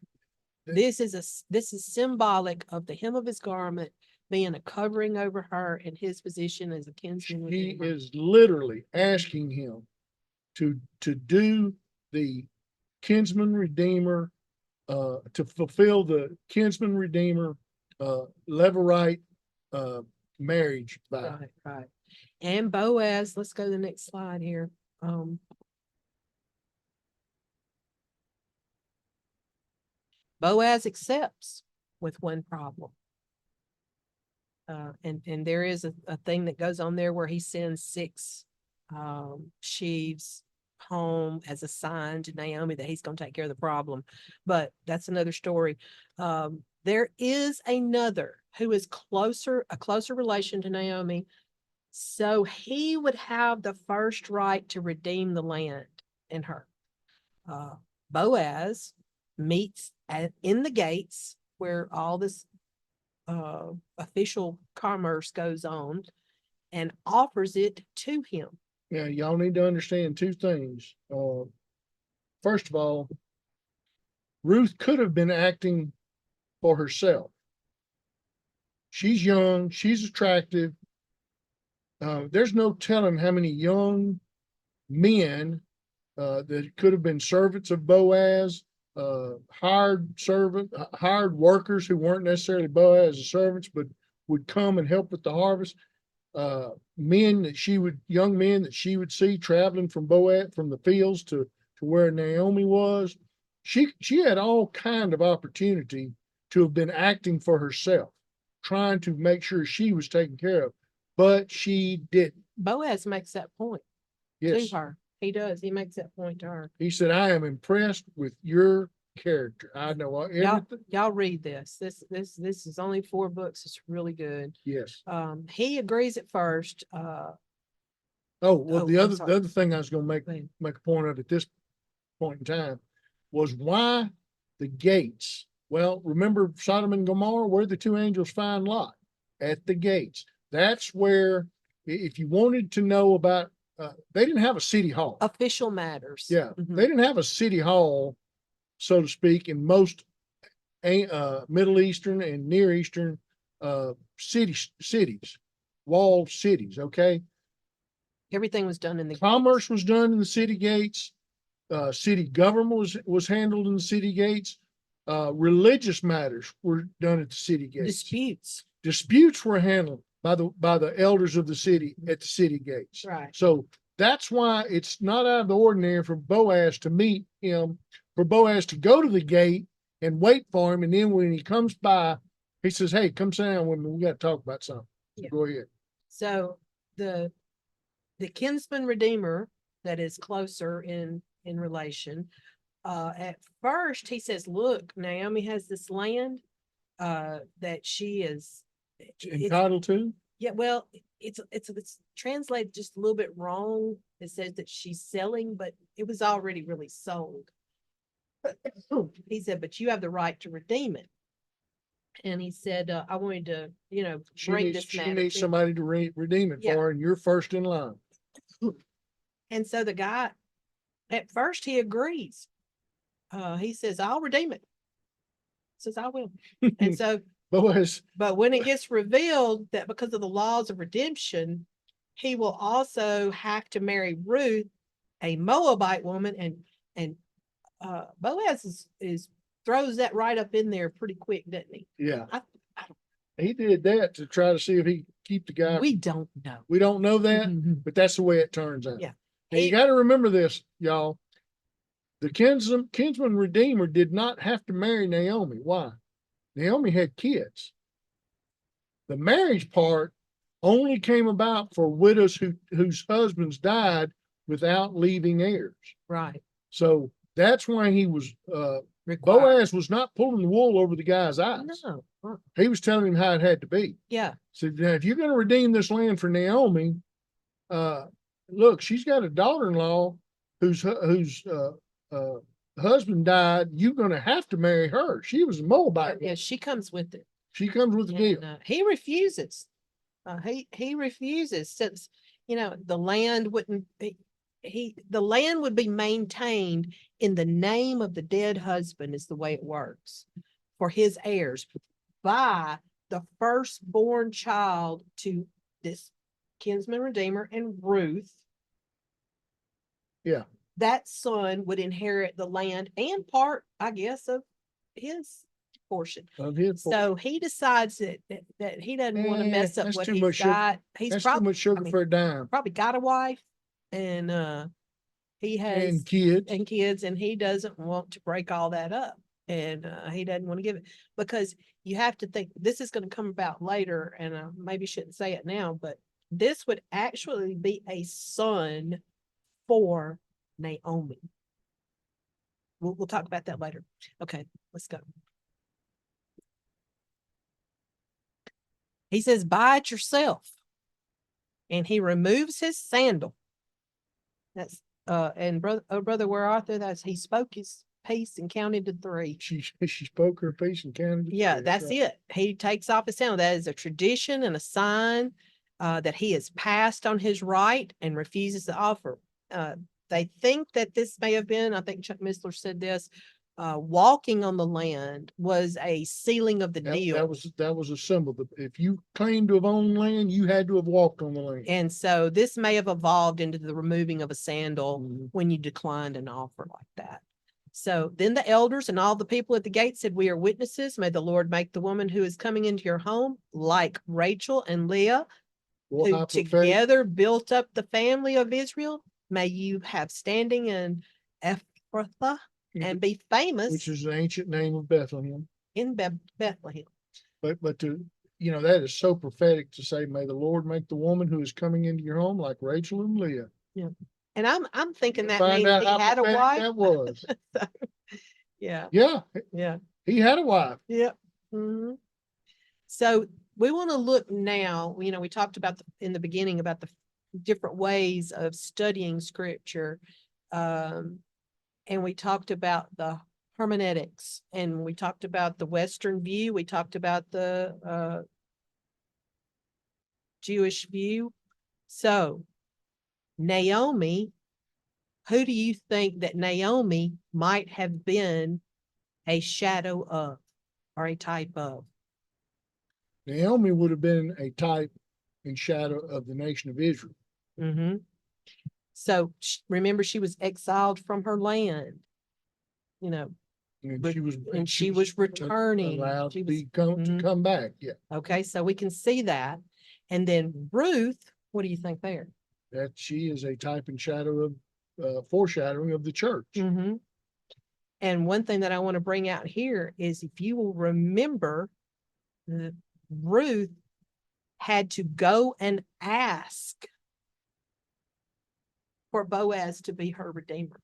B: This is symbolic of the hem of his garment being a covering over her in his position as a kinsman
A: He
B: redeemer.
A: is literally asking him to do the kinsman redeemer, to fulfill the kinsman redeemer levirate marriage vow.
B: Right. And Boaz, let's go to the next slide here. Boaz accepts with one problem. And there is a thing that goes on there where he sends 6 sheaves home as a sign to Naomi that he's going to take care of the problem. But that's another story. There is another who is a closer relation to Naomi. So he would have the first right to redeem the land in her. Boaz meets in the gates where all this official commerce goes on and offers it to him.
A: Yeah, y'all need to understand two things. First of all, Ruth could have been acting for herself. She's young, she's attractive. There's no telling how many young men that could have been servants of Boaz, hired workers who weren't necessarily Boaz's servants, but would come and help with the harvest. Young men that she would see traveling from Boaz, from the fields to where Naomi was. She had all kind of opportunity to have been acting for herself, trying to make sure she was taken care of, but she didn't.
B: Boaz makes that point
A: Yes,
B: to her. He does. He makes that point to her.
A: he said, "I am impressed with your character. I know everything."
B: Y'all read this. This is only 4 books. It's really good.
A: Yes.
B: He agrees at first.
A: The
B: I'm
A: other thing I was going to
B: Go ahead.
A: make a point of at this point in time was why the gates. Well, remember Sodom and Gomorrah, where the 2 angels find Lot? At the gates. That's where, if you wanted to know about, they didn't have a city hall.
B: Official matters.
A: Yeah,
B: Mhm.
A: they didn't have a city hall, so to speak, in most Middle Eastern and Near Eastern cities, walled cities. Okay,
B: Everything was done in the
A: commerce was done in the city gates. City government was handled in the city gates. Religious matters were done at the city gates. Disputes were handled by the elders of the city at the city gates.
B: Right.
A: So that's why it's not out of the ordinary for Boaz to meet him, for Boaz to go to the gate and wait for him. And then when he comes by, he says, "Hey, come sit down with me. We got to talk about something." So go ahead.
B: So the kinsman redeemer that is closer in relation, at first he says, look, Naomi has this land that she is
A: Entitled to?
B: Yeah, well, it's translated just a little bit wrong. It says that she's selling, but it was already really sold. He said, but you have the right to redeem it. And he said, I wanted to, bring this matter.
A: She needs somebody to redeem it for her, and you're first in line.
B: And so the guy, at first he agrees. He says, I'll redeem it. Says, I will. And so, but when it gets revealed that because of the laws of redemption, he will also have to marry Ruth, a Moabite woman, and Boaz is throws that right up in there pretty quick, doesn't he?
A: Yeah. He did that to try to see if he could keep the guy.
B: We don't know.
A: We don't know that, but that's the way it turns out.
B: Yeah.
A: And you got to remember this, y'all. The kinsman redeemer did not have to marry Naomi. Why? Naomi had kids. The marriage part only came about for widows whose husbands died without leaving heirs.
B: Right.
A: So that's why he was Boaz was not pulling the wool over the guy's eyes.
B: No.
A: He was telling him how it had to be.
B: Yeah.
A: So now if you're going to redeem this land for Naomi, look, she's got a daughter-in-law whose husband died. You're going to have to marry her. She was a Moabite.
B: Yeah, she comes with it.
A: She comes with the deal.
B: He refuses. He refuses, since the land wouldn't be. The land would be maintained in the name of the dead husband, is the way it works, for his heirs, by the firstborn child to this kinsman redeemer and Ruth.
A: Yeah.
B: That son would inherit the land and part, I guess, of his portion. So he decides that he doesn't want to mess up what he's got. He's
A: probably too much sugar for a dime.
B: Probably got a wife, and he has kids, and he doesn't want to break all that up, and he doesn't want to give it, because you have to think this is going to come about later, and I maybe shouldn't say it now, but this would actually be a son for Naomi. We'll talk about that later. Okay, let's go. He says, buy it yourself. And he removes his sandal. That's and brother, where Arthur, that's he spoke his piece and counted to 3.
A: She spoke her piece and counted to
B: Yeah,
A: 3.
B: that's
A: right.
B: it. He takes off his sandal. That is a tradition and a sign that he has passed on his right and refuses to offer. They think that this may have been, I think Chuck Missler said this, walking on the land was a sealing of the deal.
A: That was a symbol. If you claimed to have owned land, you had to have walked on the land.
B: And so this may have evolved into the removing of a sandal
A: Mhm.
B: when you declined an offer like that. So then the elders and all the people at the gate said, we are witnesses. May the Lord make the woman who is coming into your home like Rachel and Leah,
A: Well,
B: who
A: how prophetic.
B: together built up the family of Israel. May you have standing in Ephrathah and be famous,
A: which is the ancient name of Bethlehem.
B: in Bethlehem.
A: But to, that is so prophetic to say, may the Lord make the woman who is coming into your home like Rachel and Leah.
B: Yeah. And I'm thinking that
A: Find
B: means
A: out
B: he
A: how
B: had a
A: prophetic
B: wife.
A: that was.
B: Yeah.
A: Yeah,
B: Yeah.
A: he had a wife.
B: Yep. Mhm. So we want to look now, we talked about in the beginning about the different ways of studying scripture. And we talked about the hermeneutics, and we talked about the Western view. We talked about the Jewish view. So Naomi, who do you think that Naomi might have been a shadow of or a type of?
A: Naomi would have been a type and shadow of the nation of Israel.
B: Mm-hmm. So remember, she was exiled from her land,
A: And
B: but, she was returning.
A: allowed
B: She
A: to
B: was,
A: to come back. Yeah.
B: okay, so we can see that. And then Ruth, what do you think there?
A: That she is a type and shadow of foreshadowing of the church.
B: Mm-hmm. And one thing that I want to bring out here is, if you will remember, Ruth had to go and ask for Boaz to be her redeemer.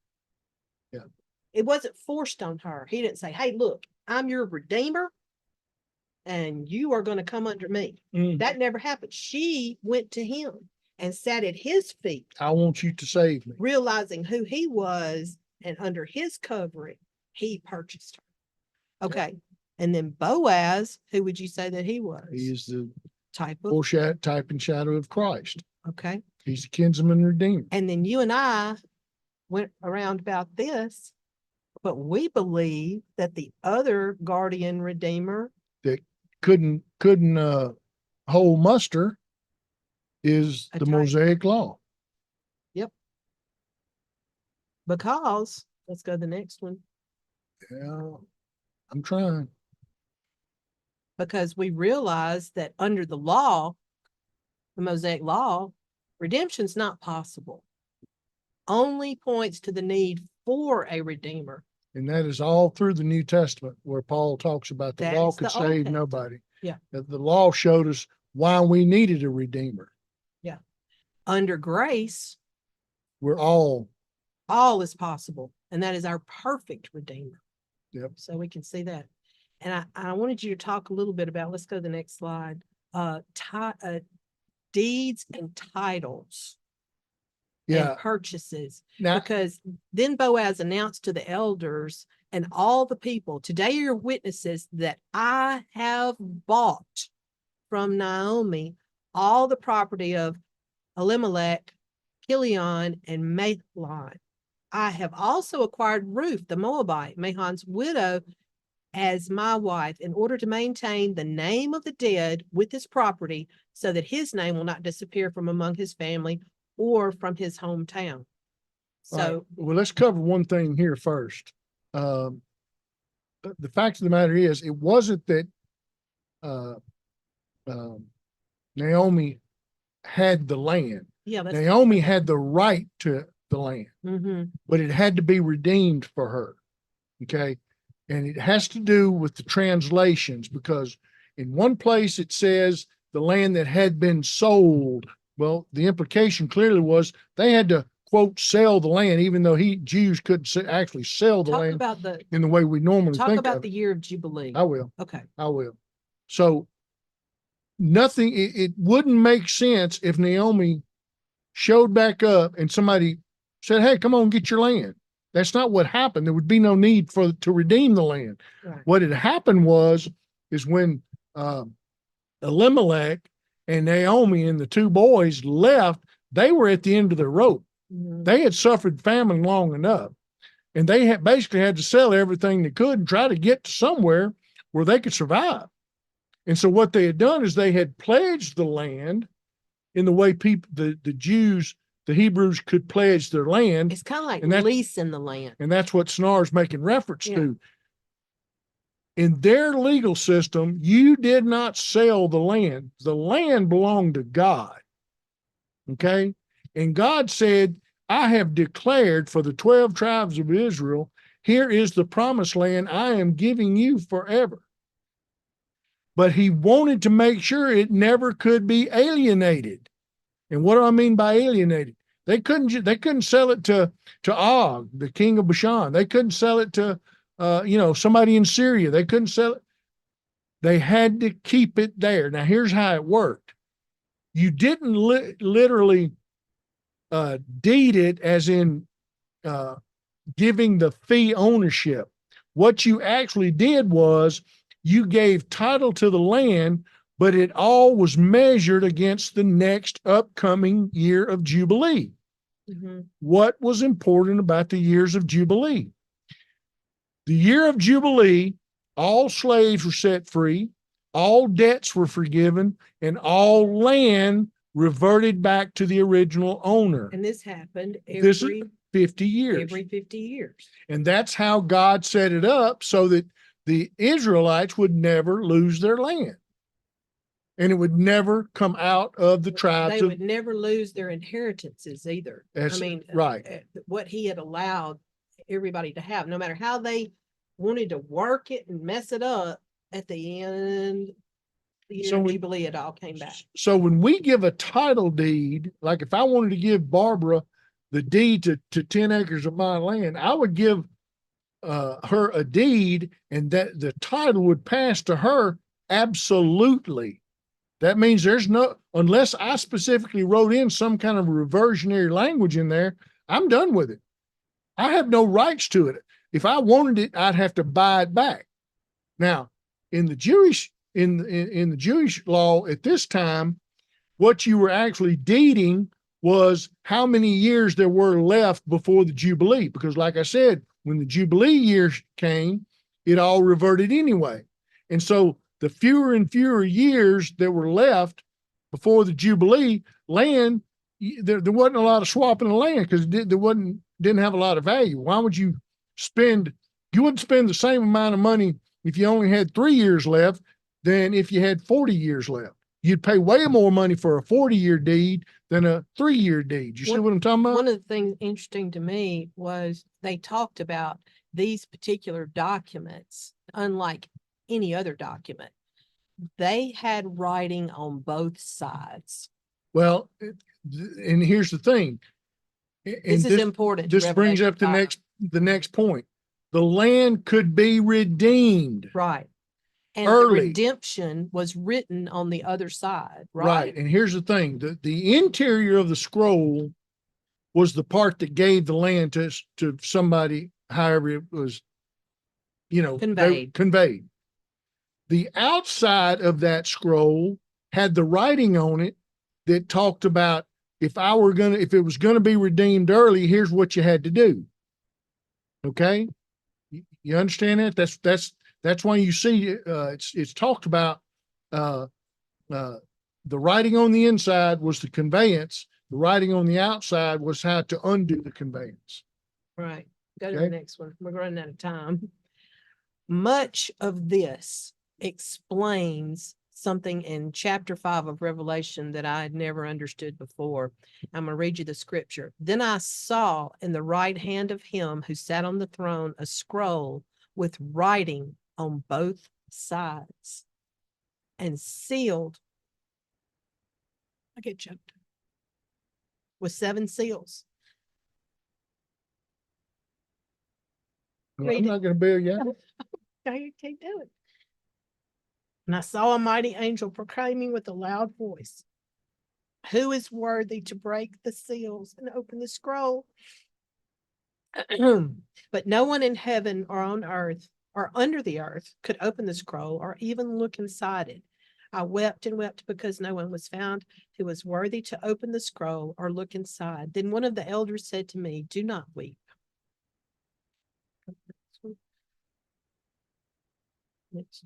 A: Yeah.
B: It wasn't forced on her. He didn't say, hey, look, I'm your redeemer and you are going to come under me.
A: Mm.
B: That never happened. She went to him and sat at his feet.
A: I want you to save me.
B: Realizing who he was, and under his covering, he purchased her. Okay. Yeah. And then Boaz, who would you say that he was?
A: He is the
B: type
A: and shadow of Christ.
B: Okay.
A: He's the kinsman redeemer.
B: And then you and I went around about this, but we believe that the other guardian redeemer
A: that couldn't hold muster is the Mosaic law.
B: Yep. Because, let's go to the next one.
A: Yeah, I'm trying.
B: Because we realize that under the law, the Mosaic law, redemption's not possible. Only points to the need for a redeemer.
A: And that is all through the New Testament, where Paul talks about the law could save nobody.
B: Yeah.
A: That the law showed us why we needed a redeemer.
B: Yeah. Under grace,
A: we're all
B: is possible. And that is our perfect redeemer.
A: Yep.
B: So we can see that. And I wanted you to talk a little bit about, let's go to the next slide, deeds and titles.
A: Yeah.
B: And purchases.
A: Now,
B: because then Boaz announced to the elders and all the people, today are your witnesses that I have bought from Naomi all the property of Elimelech, Kilion, and Mahlon. I have also acquired Ruth, the Moabite, Mahon's widow, as my wife, in order to maintain the name of the dead with his property, so that his name will not disappear from among his family or from his hometown. So,
A: right. Well, let's cover one thing here first. The fact of the matter is, it wasn't that Naomi had the land.
B: yeah,
A: Naomi had the right to the land,
B: mm-hmm.
A: but it had to be redeemed for her. Okay. And it has to do with the translations, because in one place it says the land that had been sold. Well, the implication clearly was they had to, quote, sell the land, even though Jews couldn't actually sell the
B: Talk
A: land
B: about the,
A: in the way we normally
B: talk
A: think
B: about
A: of
B: the
A: it.
B: year of Jubilee.
A: I will.
B: Okay.
A: I will. So nothing, it wouldn't make sense if Naomi showed back up and somebody said, hey, come on, get your land. That's not what happened. There would be no need to redeem the land.
B: Right.
A: What had happened is when Elimelech and Naomi and the two boys left, they were at the end of their rope.
B: Mhm.
A: They had suffered famine long enough, and they had basically had to sell everything they could and try to get to somewhere where they could survive. And so what they had done is they had pledged the land in the way the Jews, the Hebrews could pledge their land.
B: It's kind of like
A: And that-
B: leasing the land.
A: And that's what Snar's making reference
B: Yeah.
A: to. In their legal system, you did not sell the land. The land belonged to God. Okay? And God said, I have declared for the 12 tribes of Israel, here is the promised land I am giving you forever. But he wanted to make sure it never could be alienated. And what do I mean by alienated? They couldn't sell it to Og, the king of Bashan. They couldn't sell it to somebody in Syria. They couldn't sell it. They had to keep it there. Now here's how it worked. You didn't literally deed it as in giving the fee ownership. What you actually did was you gave title to the land, but it all was measured against the next upcoming year of Jubilee.
B: Mm-hmm.
A: What was important about the years of Jubilee? The year of Jubilee, all slaves were set free, all debts were forgiven, and all land reverted back to the original owner.
B: And this happened
A: This is 50 years.
B: every 50 years.
A: And that's how God set it up so that the Israelites would never lose their land. And it would never come out of the tribes.
B: They would never lose their inheritances either.
A: That's
B: I mean,
A: right.
B: What he had allowed everybody to have, no matter how they wanted to work it and mess it up, at the end, the year of Jubilee, it all came back.
A: So when we give a title deed, like if I wanted to give Barbara the deed to 10 acres of my land, I would give her a deed, and that the title would pass to her absolutely. That means there's no, unless I specifically wrote in some kind of reversionary language in there, I'm done with it. I have no rights to it. If I wanted it, I'd have to buy it back. Now, in the Jewish the Jewish law at this time, what you were actually deeding was how many years there were left before the Jubilee. Because like I said, when the Jubilee years came, it all reverted anyway. And so the fewer and fewer years that were left before the Jubilee, land, there wasn't a lot of swapping of land because didn't have a lot of value. Why would you wouldn't spend the same amount of money if you only had 3 years left than if you had 40 years left. You'd pay way more money for a 40-year deed than a 3-year deed. You see what I'm talking about?
B: One of the things interesting to me was they talked about these particular documents, unlike any other document. They had writing on both sides.
A: Well, and here's the thing.
B: This is important.
A: This brings up the next point. The land could be redeemed.
B: Right. And
A: early.
B: the redemption was written on the other side, right?
A: Right. And here's the thing. The interior of the scroll was the part that gave the land to somebody, however it was, conveyed. The outside of that scroll had the writing on it that talked about if it was going to be redeemed early, here's what you had to do. Okay. You understand that? That's why you see it's talked about the writing on the inside was the conveyance. The writing on the outside was how to undo the conveyance.
B: Right. Go to the next one. We're running out of time. Much of this explains something in chapter 5 of Revelation that I had never understood before. I'm going to read you the scripture. Then I saw in the right hand of him who sat on the throne a scroll with writing on both sides and sealed. I get choked. With 7 seals.
A: Well,
B: Read
A: I'm
B: it.
A: not going to bail you out.
B: No, you can't do it. And I saw a mighty angel proclaiming with a loud voice, "Who is worthy to break the seals and open the scroll?" But no one in heaven or on earth or under the earth could open the scroll or even look inside it. I wept and wept because no one was found who was worthy to open the scroll or look inside. Then one of the elders said to me, "Do not weep." Next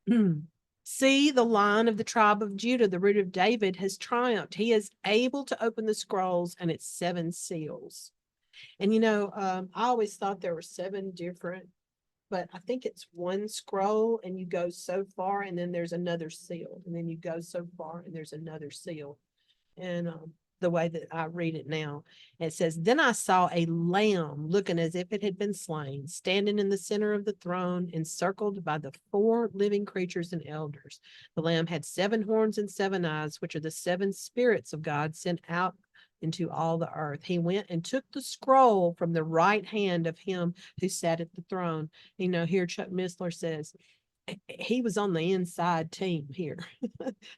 B: one. See, the Lion of the tribe of Judah, the root of David, has triumphed. He is able to open the scrolls and its 7 seals. And I always thought there were 7 different, but I think it's one scroll and you go so far and then there's another seal. And then you go so far and there's another seal. And the way that I read it now, it says, "Then I saw a lamb looking as if it had been slain, standing in the center of the throne, encircled by the 4 living creatures and elders. The lamb had 7 horns and 7 eyes, which are the 7 spirits of God sent out into all the earth. He went and took the scroll from the right hand of him who sat at the throne." Here Chuck Missler says he was on the inside team here.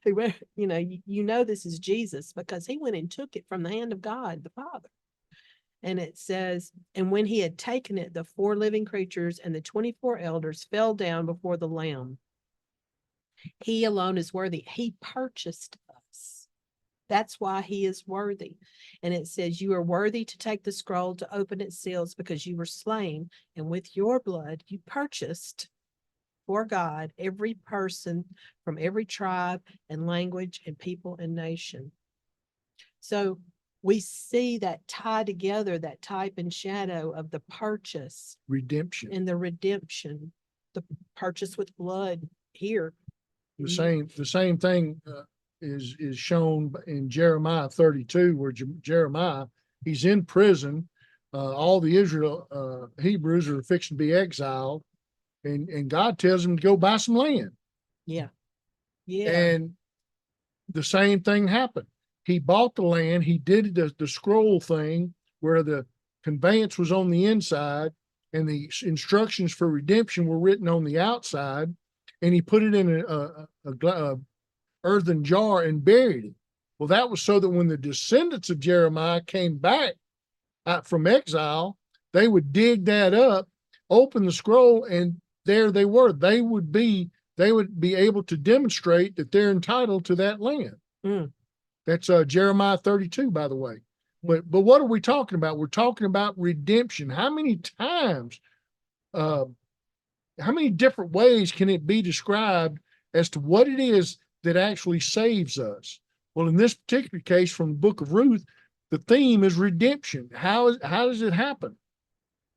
B: This is Jesus because he went and took it from the hand of God, the Father. And it says, "And when he had taken it, the 4 living creatures and the 24 elders fell down before the Lamb. He alone is worthy. He purchased us. That's why he is worthy." And it says, "You are worthy to take the scroll to open its seals because you were slain, and with your blood you purchased for God every person from every tribe and language and people and nation." So we see that tie together, that type and shadow of the purchase
A: Redemption.
B: and the redemption, the purchase with blood here.
A: The same thing is shown in Jeremiah 32, where Jeremiah, he's in prison. All the Israel Hebrews are fixing to be exiled, and God tells him to go buy some land.
B: Yeah. Yeah.
A: And the same thing happened. He bought the land. He did the scroll thing where the conveyance was on the inside and the instructions for redemption were written on the outside. And he put it in a earthen jar and buried it. Well, that was so that when the descendants of Jeremiah came back from exile, they would dig that up, open the scroll, and there they were. They would be able to demonstrate that they're entitled to that land.
B: Mm.
A: That's Jeremiah 32, by the way. But what are we talking about? We're talking about redemption. How many times, how many different ways can it be described as to what it is that actually saves us? Well, in this particular case from the book of Ruth, the theme is redemption. How does it happen?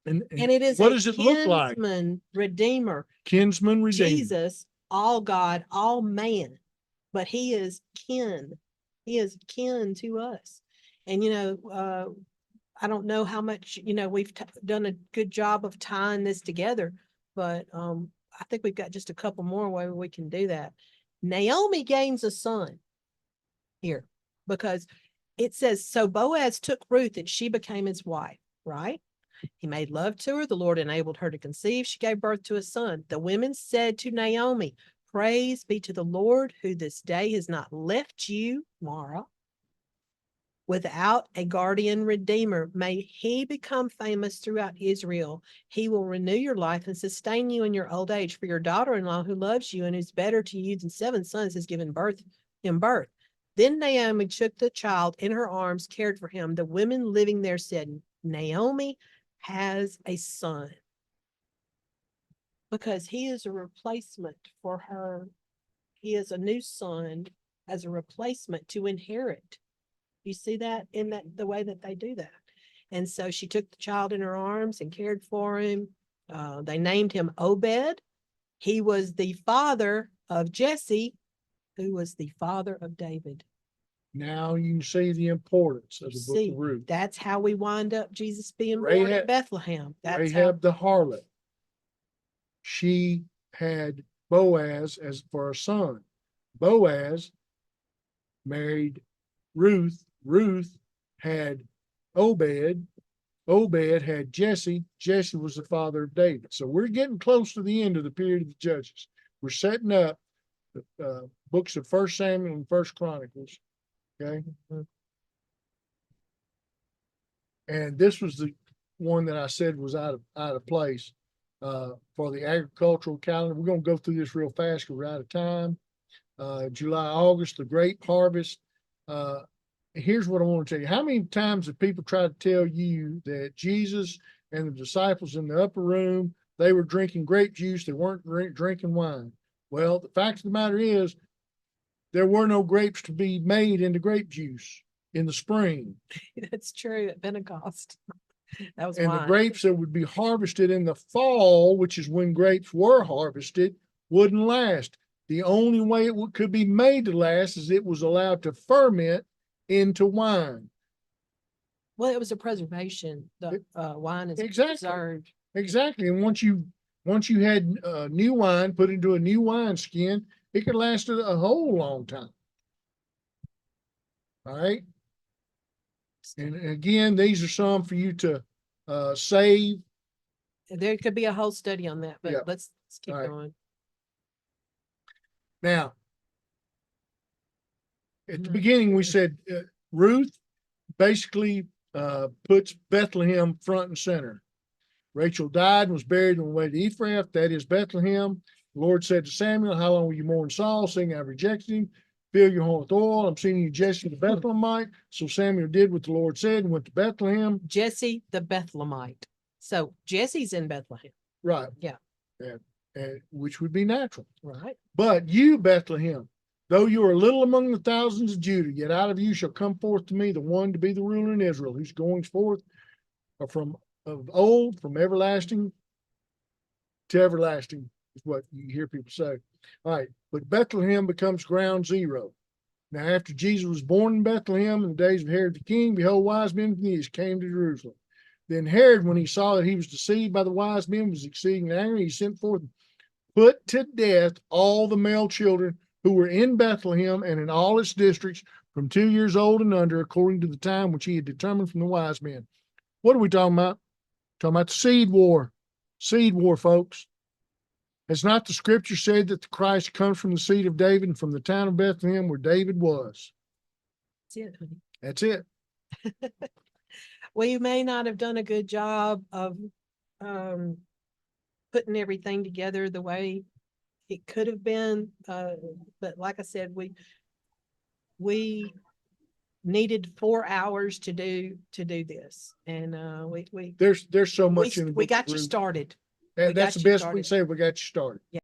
A: And
B: it is
A: what does it look like?
B: Kinsman redeemer.
A: Kinsman redeemer.
B: Jesus, all God, all man, but he is kin. He is kin to us. And, I don't know how much, we've done a good job of tying this together, but I think we've got just a couple more where we can do that. Naomi gains a son here because it says, "So Boaz took Ruth and she became his wife," right? "He made love to her. The Lord enabled her to conceive. She gave birth to a son. The women said to Naomi, 'Praise be to the Lord, who this day has not left you, Mara, without a guardian redeemer. May he become famous throughout Israel. He will renew your life and sustain you in your old age. For your daughter-in-law, who loves you and is better to you than 7 sons, has given birth." Then Naomi took the child in her arms, cared for him. The women living there said, "Naomi has a son," because he is a replacement for her. He is a new son as a replacement to inherit. You see that in the way that they do that. And so she took the child in her arms and cared for him. They named him Obed. He was the father of Jesse, who was the father of David.
A: Now you can see the importance of the book of Ruth.
B: That's how we wind up Jesus being born at Bethlehem. That's
A: Rahab the harlot. She had Boaz as for a son. Boaz married Ruth. Ruth had Obed. Obed had Jesse. Jesse was the father of David. So we're getting close to the end of the period of the Judges. We're setting up the books of First Samuel and First Chronicles. Okay. And this was the one that I said was out of place for the agricultural calendar. We're going to go through this real fast because we're out of time. July, August, the grape harvest. Here's what I want to tell you. How many times have people tried to tell you that Jesus and the disciples in the upper room, they were drinking grape juice, they weren't drinking wine? Well, the fact of the matter is, there were no grapes to be made into grape juice in the spring.
B: That's true at Pentecost. That was
A: And
B: wine.
A: the grapes that would be harvested in the fall, which is when grapes were harvested, wouldn't last. The only way it could be made to last is it was allowed to ferment into wine.
B: Well, it was a preservation. The wine is
A: Exactly.
B: preserved.
A: Exactly. And once you had new wine put into a new wine skin, it could last a whole long time. All right. And again, these are some for you to save.
B: There could be a whole study on that, but
A: Yeah.
B: let's keep
A: All right.
B: going.
A: Now, at the beginning, we said Ruth basically puts Bethlehem front and center. Rachel died and was buried on the way to Ephraim, that is Bethlehem. The Lord said to Samuel, how long will you mourn Saul, saying, I've rejected him? Fill your horn with oil. I'm sending you Jesse the Bethlehemite. So Samuel did what the Lord said and went to Bethlehem.
B: Jesse the Bethlehemite. So Jesse's in Bethlehem.
A: Right.
B: Yeah.
A: And which would be natural.
B: Right.
A: But you, Bethlehem, though you are little among the thousands of Judah, yet out of you shall come forth to me the one to be the ruler in Israel, whose goings forth are from of old, from everlasting to everlasting, is what you hear people say. All right, but Bethlehem becomes ground zero. Now, after Jesus was born in Bethlehem in the days of Herod the king, behold, wise men from the east came to Jerusalem. Then Herod, when he saw that he was deceived by the wise men, was exceeding angry. He sent forth and put to death all the male children who were in Bethlehem and in all its districts from 2 years old and under, according to the time which he had determined from the wise men. What are we talking about? Talking about the seed war. Seed war, folks. Has not the scripture said that the Christ comes from the seed of David and from the town of Bethlehem where David was?
B: That's it, honey.
A: That's it.
B: We may not have done a good job of putting everything together the way it could have been. But like I said, we needed 4 hours to do this. And
A: there's so much in the
B: we
A: book
B: got
A: of
B: you
A: Ruth.
B: started.
A: And that's the
B: got you
A: best we can say. We got you started.
B: Yeah.